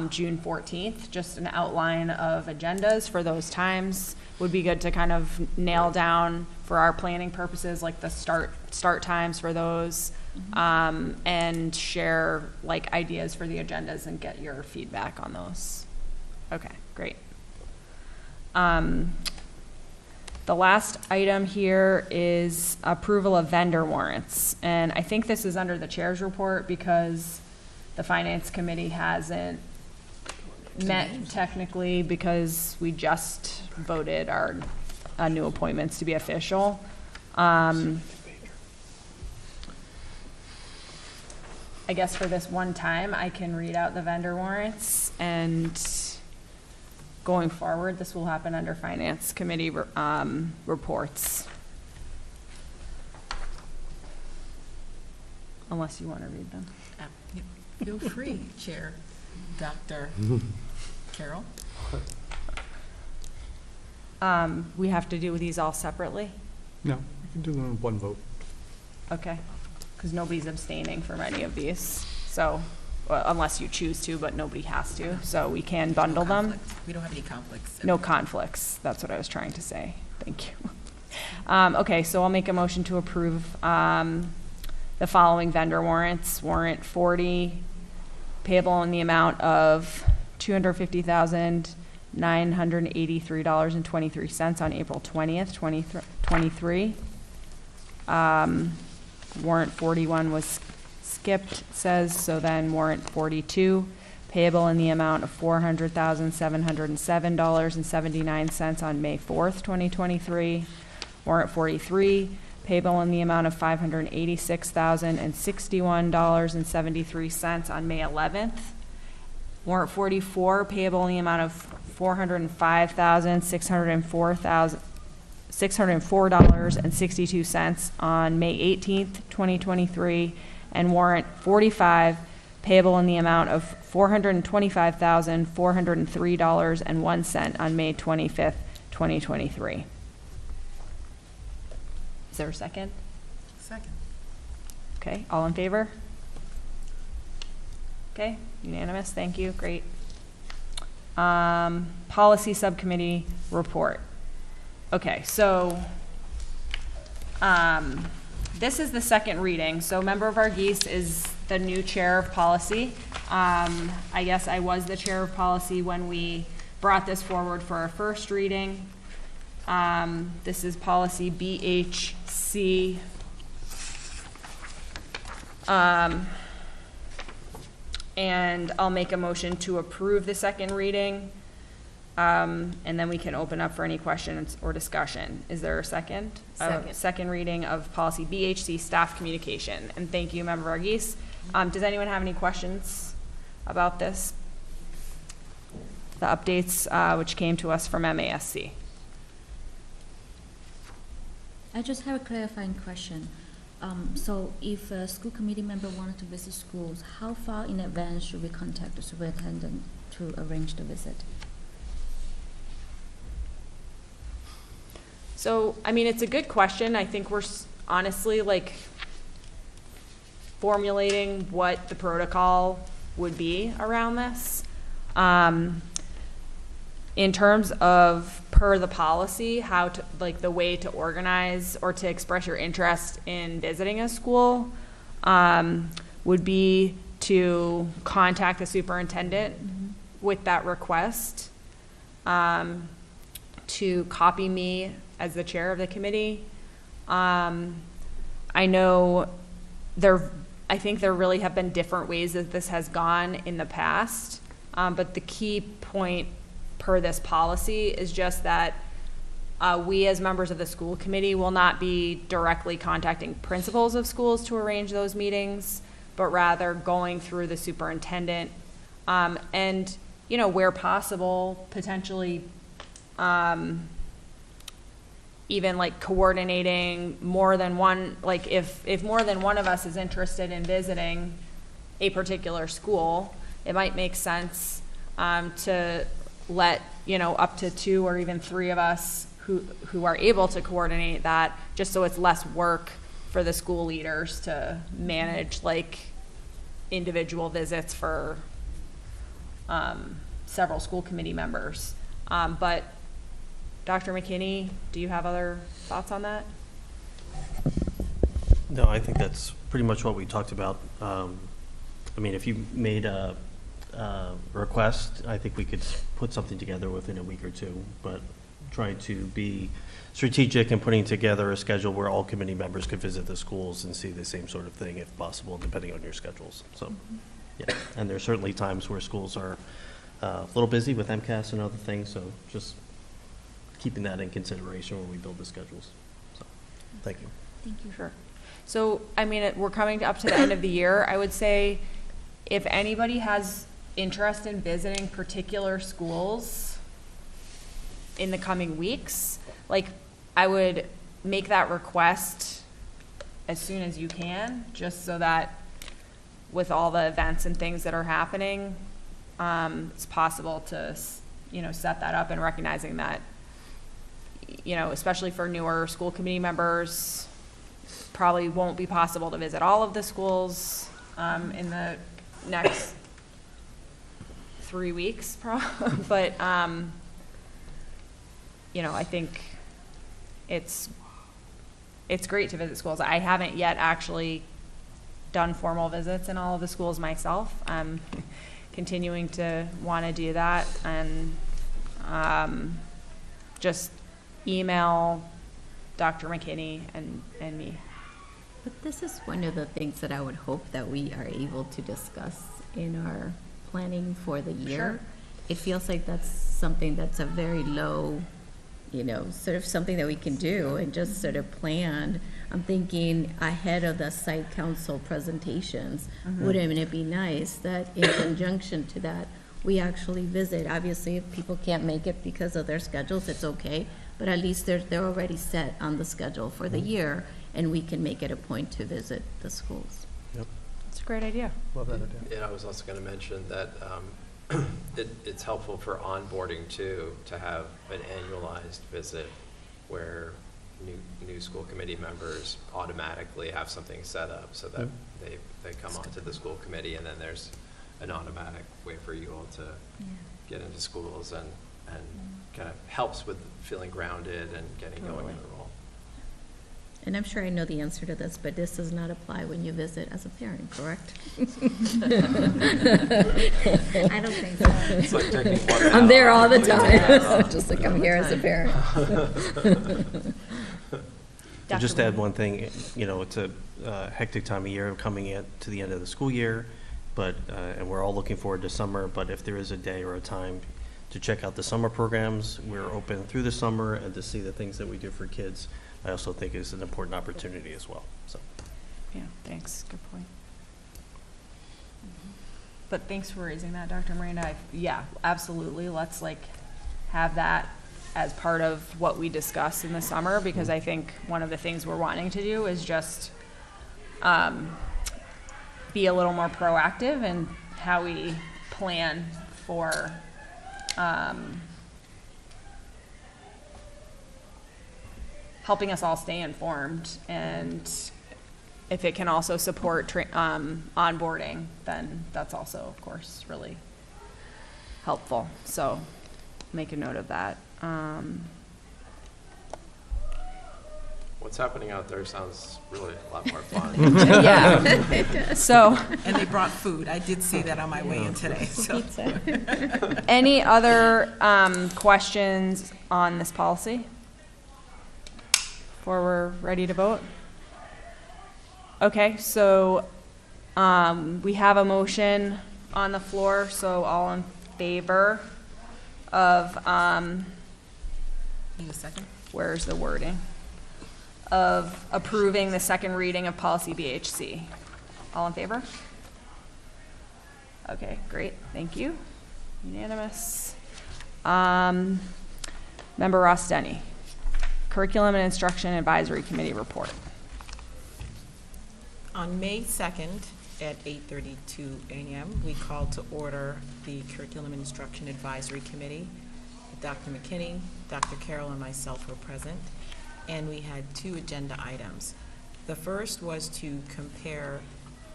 June 14th, just an outline of agendas for those times. Would be good to kind of nail down for our planning purposes, like the start times for those, and share like ideas for the agendas and get your feedback on those. Okay, great. The last item here is approval of vendor warrants. And I think this is under the chair's report because the finance committee hasn't met technically because we just voted our new appointments to be official. I guess for this one time, I can read out the vendor warrants, and going forward, this will happen under finance committee reports. Unless you want to read them. Feel free, Chair Dr. Carroll. We have to do these all separately? No, we can do them in one vote. Okay, because nobody's abstaining from any of these. So, well, unless you choose to, but nobody has to. So we can bundle them. We don't have any conflicts. No conflicts. That's what I was trying to say. Thank you. Okay, so I'll make a motion to approve the following vendor warrants. Warrant 40, payable in the amount of $250,983.23 on April 20th, 2023. Warrant 41 was skipped, it says, so then warrant 42, payable in the amount of $400,707.79 on May 4th, 2023. Warrant 43, payable in the amount of $586,061.73 on May 11th. Warrant 44, payable in the amount of $405,604.62 on May 18th, 2023. And warrant 45, payable in the amount of $425,403.01 on May 25th, 2023. Is there a second? Second. Okay, all in favor? Okay, unanimous, thank you, great. Policy Subcommittee report. Okay, so this is the second reading. So Member Varghese is the new chair of policy. I guess I was the chair of policy when we brought this forward for our first reading. This is policy BHC. And I'll make a motion to approve the second reading. And then we can open up for any questions or discussion. Is there a second? Second. Second reading of policy BHC, staff communication. And thank you, Member Varghese. Does anyone have any questions about this? The updates, which came to us from MASC. I just have a clarifying question. So if a school committee member wanted to visit schools, how far in advance should we contact the superintendent to arrange the visit? So, I mean, it's a good question. I think we're honestly like formulating what the protocol would be around this. In terms of per the policy, how to, like the way to organize or to express your interest in visiting a school would be to contact the superintendent with that request, to copy me as the chair of the committee. I know I think there really have been different ways that this has gone in the past, but the key point per this policy is just that we as members of the school committee will not be directly contacting principals of schools to arrange those meetings, but rather going through the superintendent, and, you know, where possible, potentially even like coordinating more than one, like if more than one of us is interested in visiting a particular school, it might make sense to let, you know, up to 2 or even 3 of us who are able to coordinate that, just so it's less work for the school leaders to manage like individual visits for several school committee members. But Dr. McKinney, do you have other thoughts on that? No, I think that's pretty much what we talked about. I mean, if you made a request, I think we could put something together within a week or two, but trying to be strategic and putting together a schedule where all committee members could visit the schools and see the same sort of thing if possible, depending on your schedules. So, yeah, and there's certainly times where schools are a little busy with MCAS and other things, so just keeping that in consideration when we build the schedules. So, thank you. Thank you. Sure. So, I mean, we're coming up to the end of the year. I would say if anybody has interest in visiting particular schools in the coming weeks, like, I would make that request as soon as you can, just so that with all the events and things that are happening, it's possible to, you know, set that up, and recognizing that, you know, especially for newer school committee members, probably won't be possible to visit all of the schools in the next 3 weeks, but you know, I think it's great to visit schools. I haven't yet actually done formal visits in all of the schools myself. I'm continuing to want to do that, and just email Dr. McKinney and me. But this is one of the things that I would hope that we are able to discuss in our planning for the year. Sure. It feels like that's something that's a very low, you know, sort of something that we can do and just sort of plan. I'm thinking ahead of the site council presentations, wouldn't it be nice that in conjunction to that, we actually visit? Obviously, if people can't make it because of their schedules, it's okay, but at least they're already set on the schedule for the year, and we can make it a point to visit the schools. Yep. It's a great idea. Love that idea. Yeah, I was also going to mention that it's helpful for onboarding too, to have an annualized visit where new school committee members automatically have something set up so that they come onto the school committee, and then there's an automatic way for you all to get into schools, and kind of helps with feeling grounded and getting going in the role. And I'm sure I know the answer to this, but this does not apply when you visit as a parent, correct? I don't think so. It's like taking one I'm there all the Yeah. time, just like I'm here as a parent. And just to add one thing, you know, it's a hectic time of year coming in to the end of the school year, but, and we're all looking forward to summer, but if there is a day or a time to check out the summer programs, we're open through the summer, and to see the things that we do for kids, I also think is an important opportunity as well, so. Yeah, thanks, good point. But thanks for raising that, Dr. Miranda. Yeah, absolutely, let's like have that as part of what we discuss in the summer, because I think one of the things we're wanting to do is just be a little more proactive in how we plan for helping us all stay informed, and if it can also support onboarding, then that's also, of course, really helpful. So make a note of that. What's happening out there sounds really a lot more fun. Yeah. So, And they brought food. I did see that on my way in today, so. any other questions on this policy before we're ready to vote? Okay, so we have a motion on the floor, so all in favor of, Need a second? where's the wording? Of approving the second reading of policy BHC. All in favor? Okay, great, thank you. Unanimous. Member Ross Denny, Curriculum and Instruction Advisory Committee report. On May 2nd at 8:32 a.m., we called to order the Curriculum and Instruction Advisory Committee. Dr. McKinney, Dr. Carroll, and myself were present, and we had 2 agenda items. The first was to compare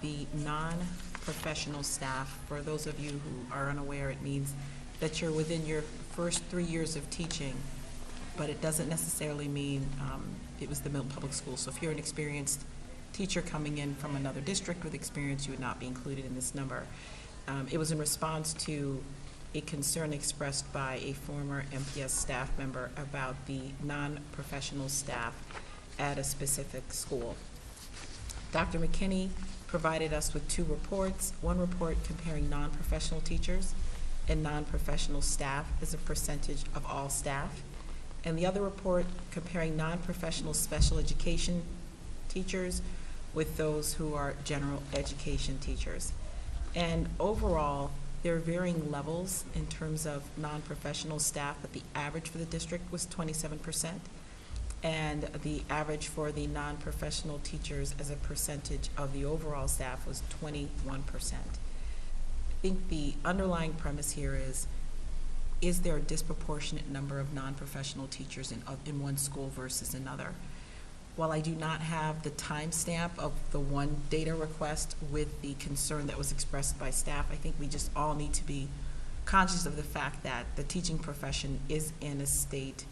the non-professional staff. For those of you who are unaware, it means that you're within your first 3 years of teaching, but it doesn't necessarily mean it was the Milton Public Schools. So if you're an experienced teacher coming in from another district with experience, you would not be included in this number. It was in response to a concern expressed by a former MPS staff member about the non-professional staff at a specific school. Dr. McKinney provided us with 2 reports. One report comparing non-professional teachers and non-professional staff as a percentage of all staff, and the other report comparing non-professional special education teachers with those who are general education teachers. And overall, there are varying levels in terms of non-professional staff, but the average for the district was 27%, and the average for the non-professional teachers as a percentage of the overall staff was 21%. I think the underlying premise here is there a disproportionate number of non-professional teachers in one school versus another? While I do not have the timestamp of the one data request with the concern that was expressed by staff, I think we just all need to be conscious of the fact that the teaching profession is in a state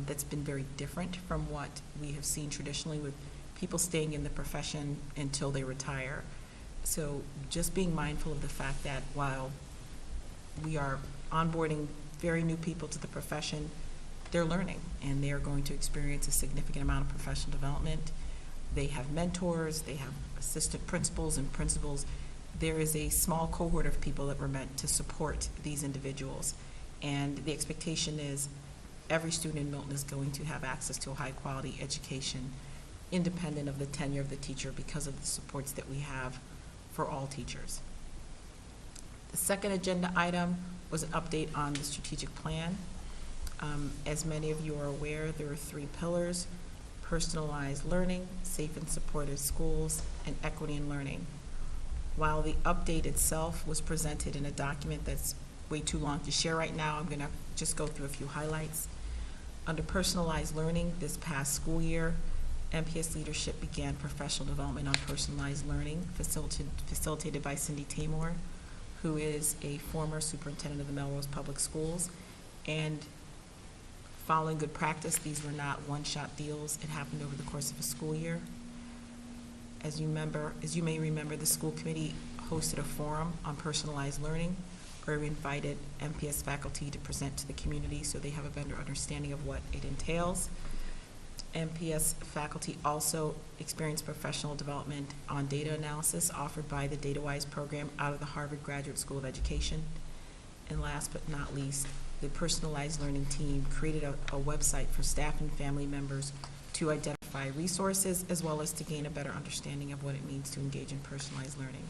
that's been very different from what we have seen traditionally, with people staying in the profession until they retire. So just being mindful of the fact that while we are onboarding very new people to the profession, they're learning, and they're going to experience a significant amount of professional development. They have mentors, they have assistant principals and principals. There is a small cohort of people that were meant to support these individuals, and the expectation is every student in Milton is going to have access to a high-quality education independent of the tenure of the teacher because of the supports that we have for all teachers. The second agenda item was an update on the strategic plan. As many of you are aware, there are 3 pillars: personalized learning, safe and supportive schools, and equity in learning. While the update itself was presented in a document that's way too long to share right now, I'm going to just go through a few highlights. Under personalized learning, this past school year, MPS leadership began professional development on personalized learning, facilitated by Cindy Tamor, who is a former superintendent of the Melrose Public Schools, and following good practice, these were not one-shot deals. It happened over the course of a school year. As you may remember, the school committee hosted a forum on personalized learning where we invited MPS faculty to present to the community so they have a better understanding of what it entails. MPS faculty also experienced professional development on data analysis offered by the DataWise program out of the Harvard Graduate School of Education. And last but not least, the personalized learning team created a website for staff and family members to identify resources as well as to gain a better understanding of what it means to engage in personalized learning.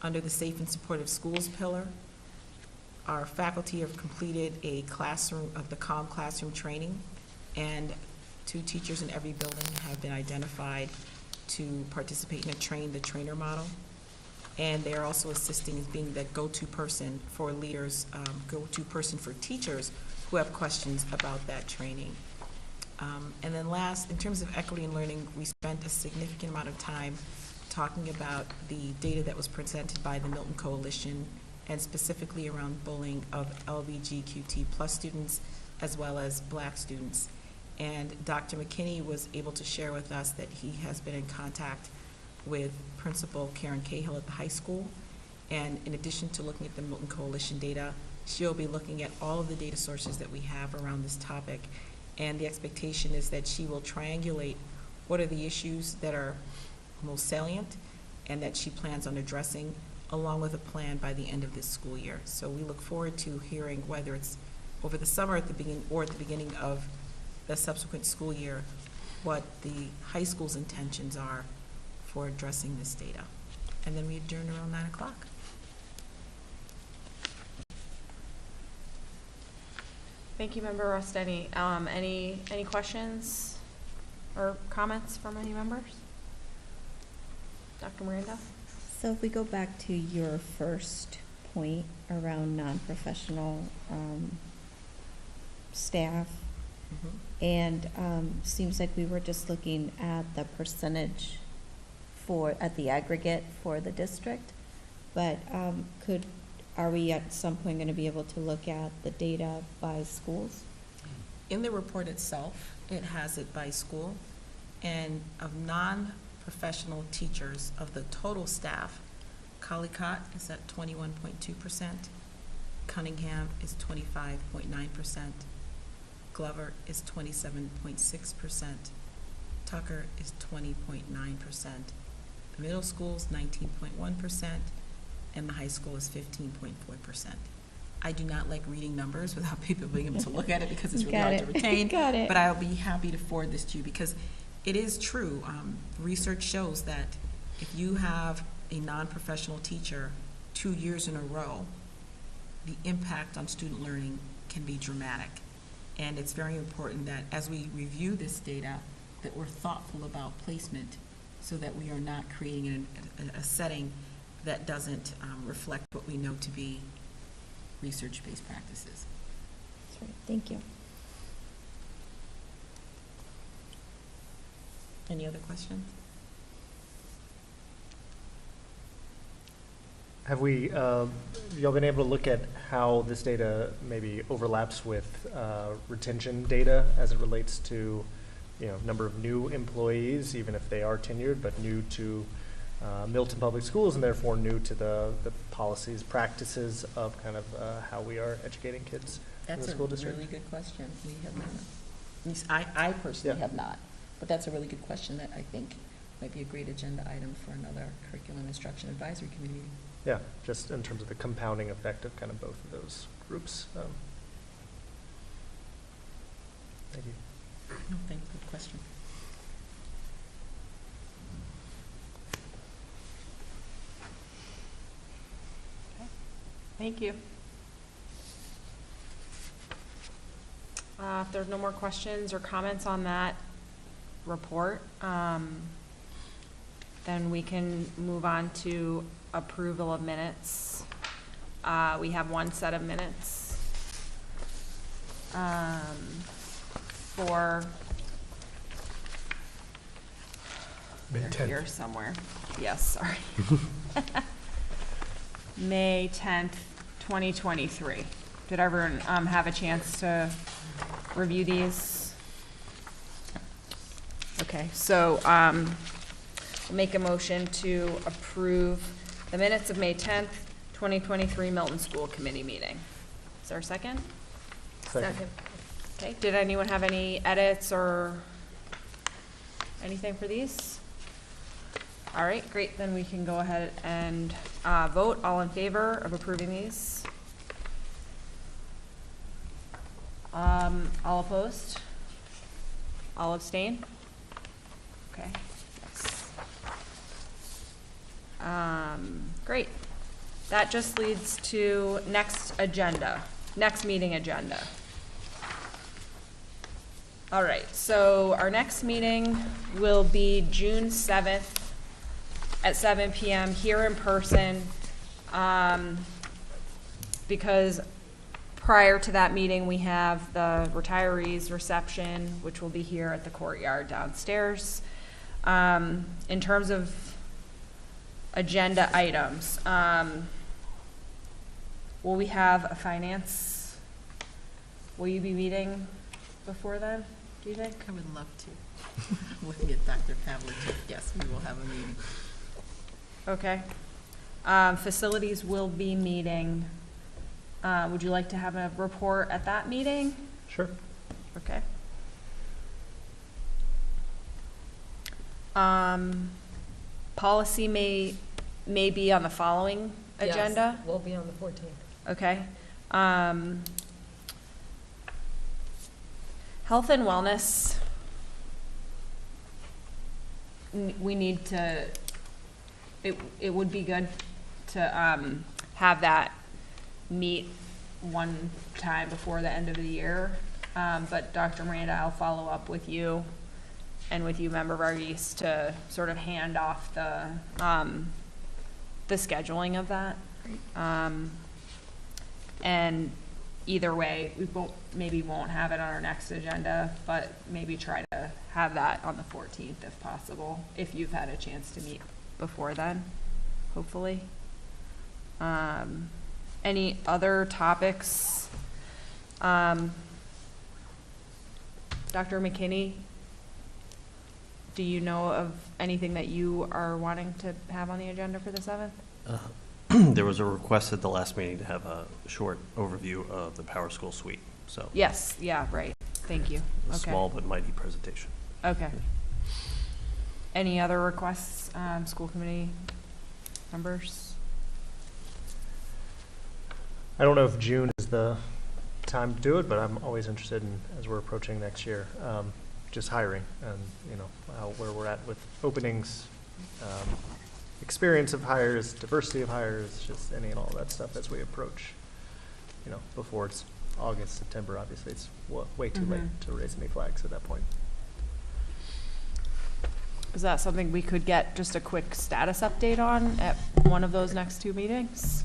Under the Safe and Supportive Schools pillar, our faculty have completed a classroom of the CALM classroom training, and 2 teachers in every building have been identified to participate in a train the trainer model. And they are also assisting as being the go-to person for leaders, go-to person for teachers who have questions about that training. And then last, in terms of equity in learning, we spent a significant amount of time talking about the data that was presented by the Milton Coalition, and specifically around bullying of LGBTQ+ students as well as Black students. And Dr. McKinney was able to share with us that he has been in contact with Principal Karen Cahill at the high school. And in addition to looking at the Milton Coalition data, she'll be looking at all of the data sources that we have around this topic. And the expectation is that she will triangulate what are the issues that are most salient and that she plans on addressing, along with a plan by the end of this school year. So we look forward to hearing, whether it's over the summer at the beginning or at the beginning of the subsequent school year, what the high school's intentions are for addressing this data. And then we adjourn around 9 o'clock. Thank you, Member Rostetti. Any questions or comments from any members? Dr. Miranda? So if we go back to your first point around non-professional staff, and seems like we were just looking at the percentage at the aggregate for the district, but are we at some point going to be able to look at the data by schools? In the report itself, it has it by school, and of non-professional teachers of the total staff, Collicott is at 21.2%, Cunningham is 25.9%, Glover is 27.6%, Tucker is 20.9%, the middle school is 19.1%, and the high school is 15.4%. I do not like reading numbers without people being able to look at it because it's really hard to retain. Got it. But I'll be happy to forward this to you because it is true. Research shows that if you have a non-professional teacher 2 years in a row, the impact on student learning can be dramatic. And it's very important that as we review this data, that we're thoughtful about placement so that we are not creating a setting that doesn't reflect what we know to be research-based practices. That's right. Thank you. Any other questions? Have we, y'all been able to look at how this data maybe overlaps with retention data as it relates to, number of new employees, even if they are tenured, but new to Milton Public Schools and therefore new to the policies, practices of kind of how we are educating kids in the school district? That's a really good question. We have not. At least I personally have not. But that's a really good question that I think might be a great agenda item for another curriculum instruction advisory committee meeting. Yeah, just in terms of the compounding effect of kind of both of those groups. Thank you. No, thank you. Good question. Thank you. If there's no more questions or comments on that report, then we can move on to approval of minutes. We have one set of minutes for May 10th. here somewhere. Yes, sorry. May 10th, 2023. Did everyone have a chance to review these? Okay, so I'll make a motion to approve the minutes of May 10th, 2023 Milton School Committee meeting. Is there a second? Second. Okay, did anyone have any edits or anything for these? All right, great, then we can go ahead and vote. All in favor of approving these? All opposed? All abstain? Okay. Yes. Great. That just leads to next meeting agenda. All right, so our next meeting will be June 7th at 7 p.m. here in person, because prior to that meeting, we have the retirees reception, which will be here at the courtyard downstairs. In terms of agenda items, will we have a finance? Will you be meeting before then, do you think? I would love to. With Dr. Pavlich, yes, we will have a meeting. Okay. Facilities will be meeting. Would you like to have a report at that meeting? Sure. Okay. Policy may be on the following agenda. Yes, we'll be on the 14th. Okay. Health and wellness, we need to, it would be good to have that meet one time before the end of the year. But Dr. Miranda, I'll follow up with you and with you, Member Varghese, to sort of hand off the scheduling of that. And either way, we won't have it on our next agenda, but maybe try to have that on the 14th if possible, if you've had a chance to meet before then, hopefully. Any other topics? Dr. McKinney, do you know of anything that you are wanting to have on the agenda for the 7th? There was a request at the last meeting to have a short overview of the Power School Suite, so. Yes, yeah, right. Thank you. A Okay. small but mighty presentation. Okay. Any other requests, school committee members? I don't know if June is the time to do it, but I'm always interested in, as we're approaching next year, just hiring and, where we're at with openings, experience of hires, diversity of hires, just any and all of that stuff as we approach, before it's August, September. Obviously, it's way too late to raise any flags at that point. Is that something we could get just a quick status update on at one of those next two meetings?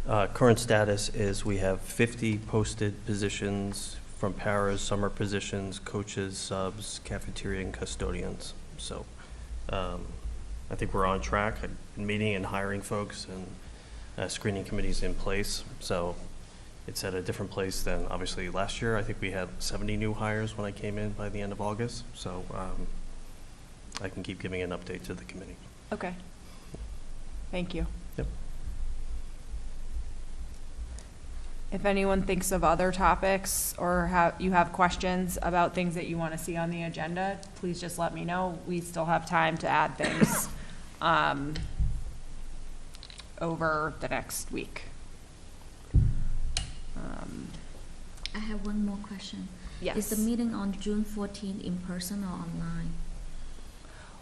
Current status is we have 50 posted positions from paras, summer positions, coaches, subs, cafeteria, and custodians. So I think we're on track. I've been meeting and hiring folks and screening committees in place. So it's at a different place than obviously last year. I think we had 70 new hires when I came in by the end of August. So I can keep giving an update to the committee. Okay. Thank you. Yep. If anyone thinks of other topics or you have questions about things that you want to see on the agenda, please just let me know. We still have time to add things over the next week. I have one more question. Yes. Is the meeting on June 14th in person or online?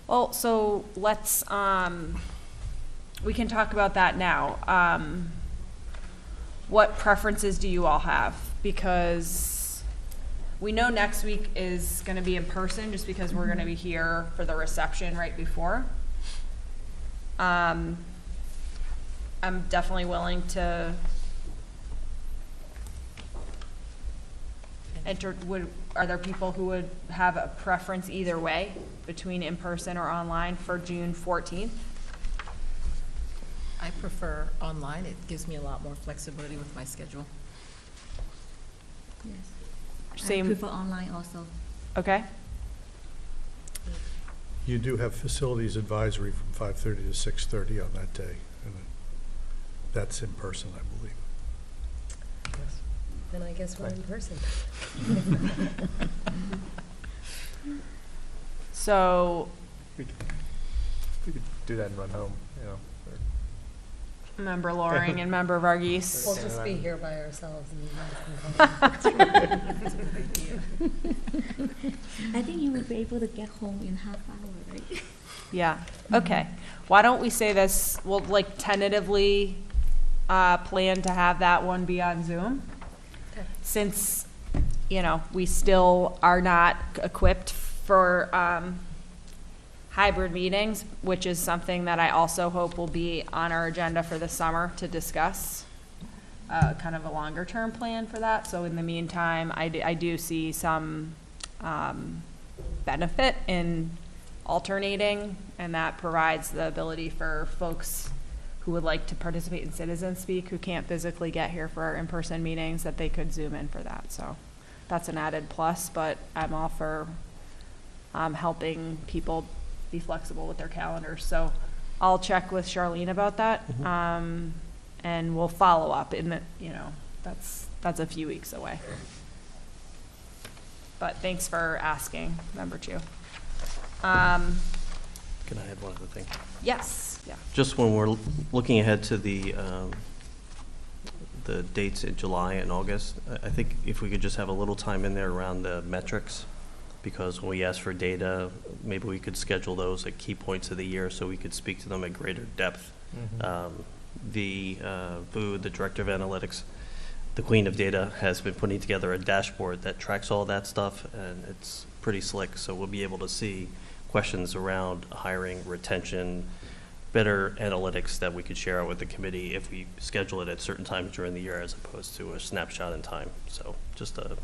Well, so let's, we can talk about that now. What preferences do you all have? Because we know next week is going to be in person just because we're going to be here for the reception right before. I'm definitely willing to enter. Are there people who would have a preference either way between in person or online for June 14th? I prefer online. It gives me a lot more flexibility with my schedule. Yes. I Same, prefer online also. okay? You do have facilities advisory from 5:30 to 6:30 on that day, and that's in person, I believe. Then I guess we're in person. So, We could do that and run home, you know. or- Member Loring and Member Varghese. We'll just be here by ourselves and you guys can come. I think you will be able to get home in half hour, right? Yeah, okay. Why don't we say this, we'll like tentatively plan to have that one be on Zoom? Okay. Since, you know, we still are not equipped for hybrid meetings, which is something that I also hope will be on our agenda for the summer to discuss. Kind of a longer term plan for that. So in the meantime, I do see some benefit in alternating, and that provides the ability for folks who would like to participate in Citizen Speak, who can't physically get here for our in-person meetings, that they could Zoom in for that. So that's an added plus, but I'm all for helping people be flexible with their calendars. So I'll check with Charlene about that, and we'll follow up in the, you know, that's a few weeks away. But thanks for asking, Member Chu. Can I add one other thing? Yes, yeah. Just when we're looking ahead to the dates in July and August, I think if we could just have a little time in there around the metrics, because when we ask for data, maybe we could schedule those at key points of the year so we could speak to them at greater depth. Vu, the Director of Analytics, the Queen of Data, has been putting together a dashboard that tracks all that stuff, and it's pretty slick, so we'll be able to see questions around hiring, retention, better analytics that we could share out with the committee if we schedule it at certain times during the year as opposed to a snapshot in time. So just a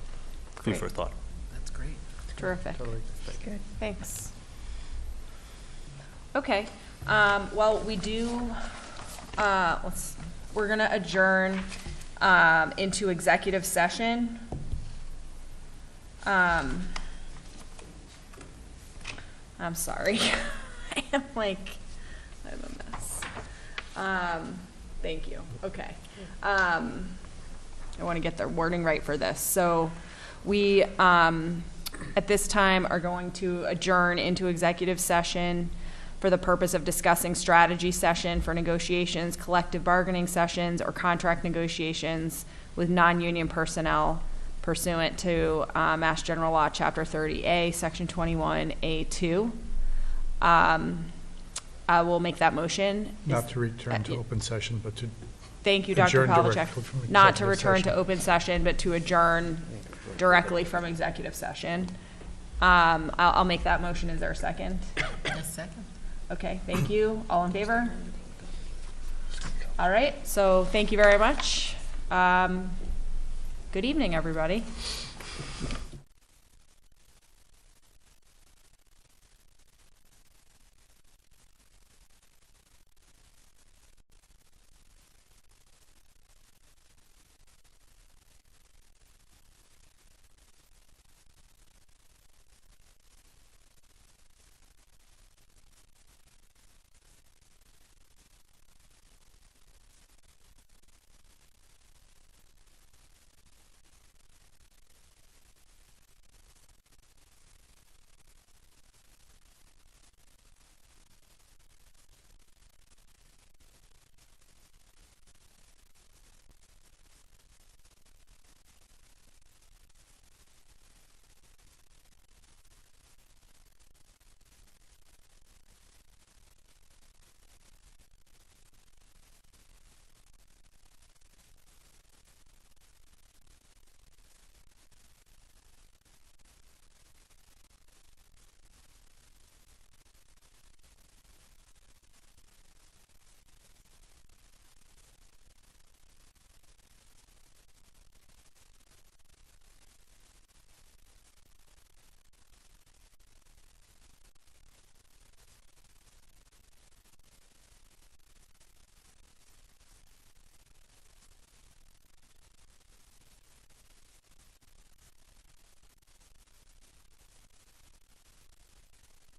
food for thought. That's great. Terrific. Totally. Good. Thanks. Okay. Well, we do, we're going to adjourn into executive session. I'm sorry. I'm a mess. Thank you. Okay. I want to get the wording right for this. So we, at this time, are going to adjourn into executive session for the purpose of discussing strategy session for negotiations, collective bargaining sessions, or contract negotiations with non-union personnel pursuant to Mass General Law, Chapter 30A, Section 21A2. I will make that motion. Not to return to open session, but to Thank you, Dr. adjourn Pavlicek. directly from Not to executive return to session. open session, but to adjourn directly from executive session. I'll make that motion. Is there a second? A second. Okay, thank you. All in favor? All right, so thank you very much. Good evening, everybody.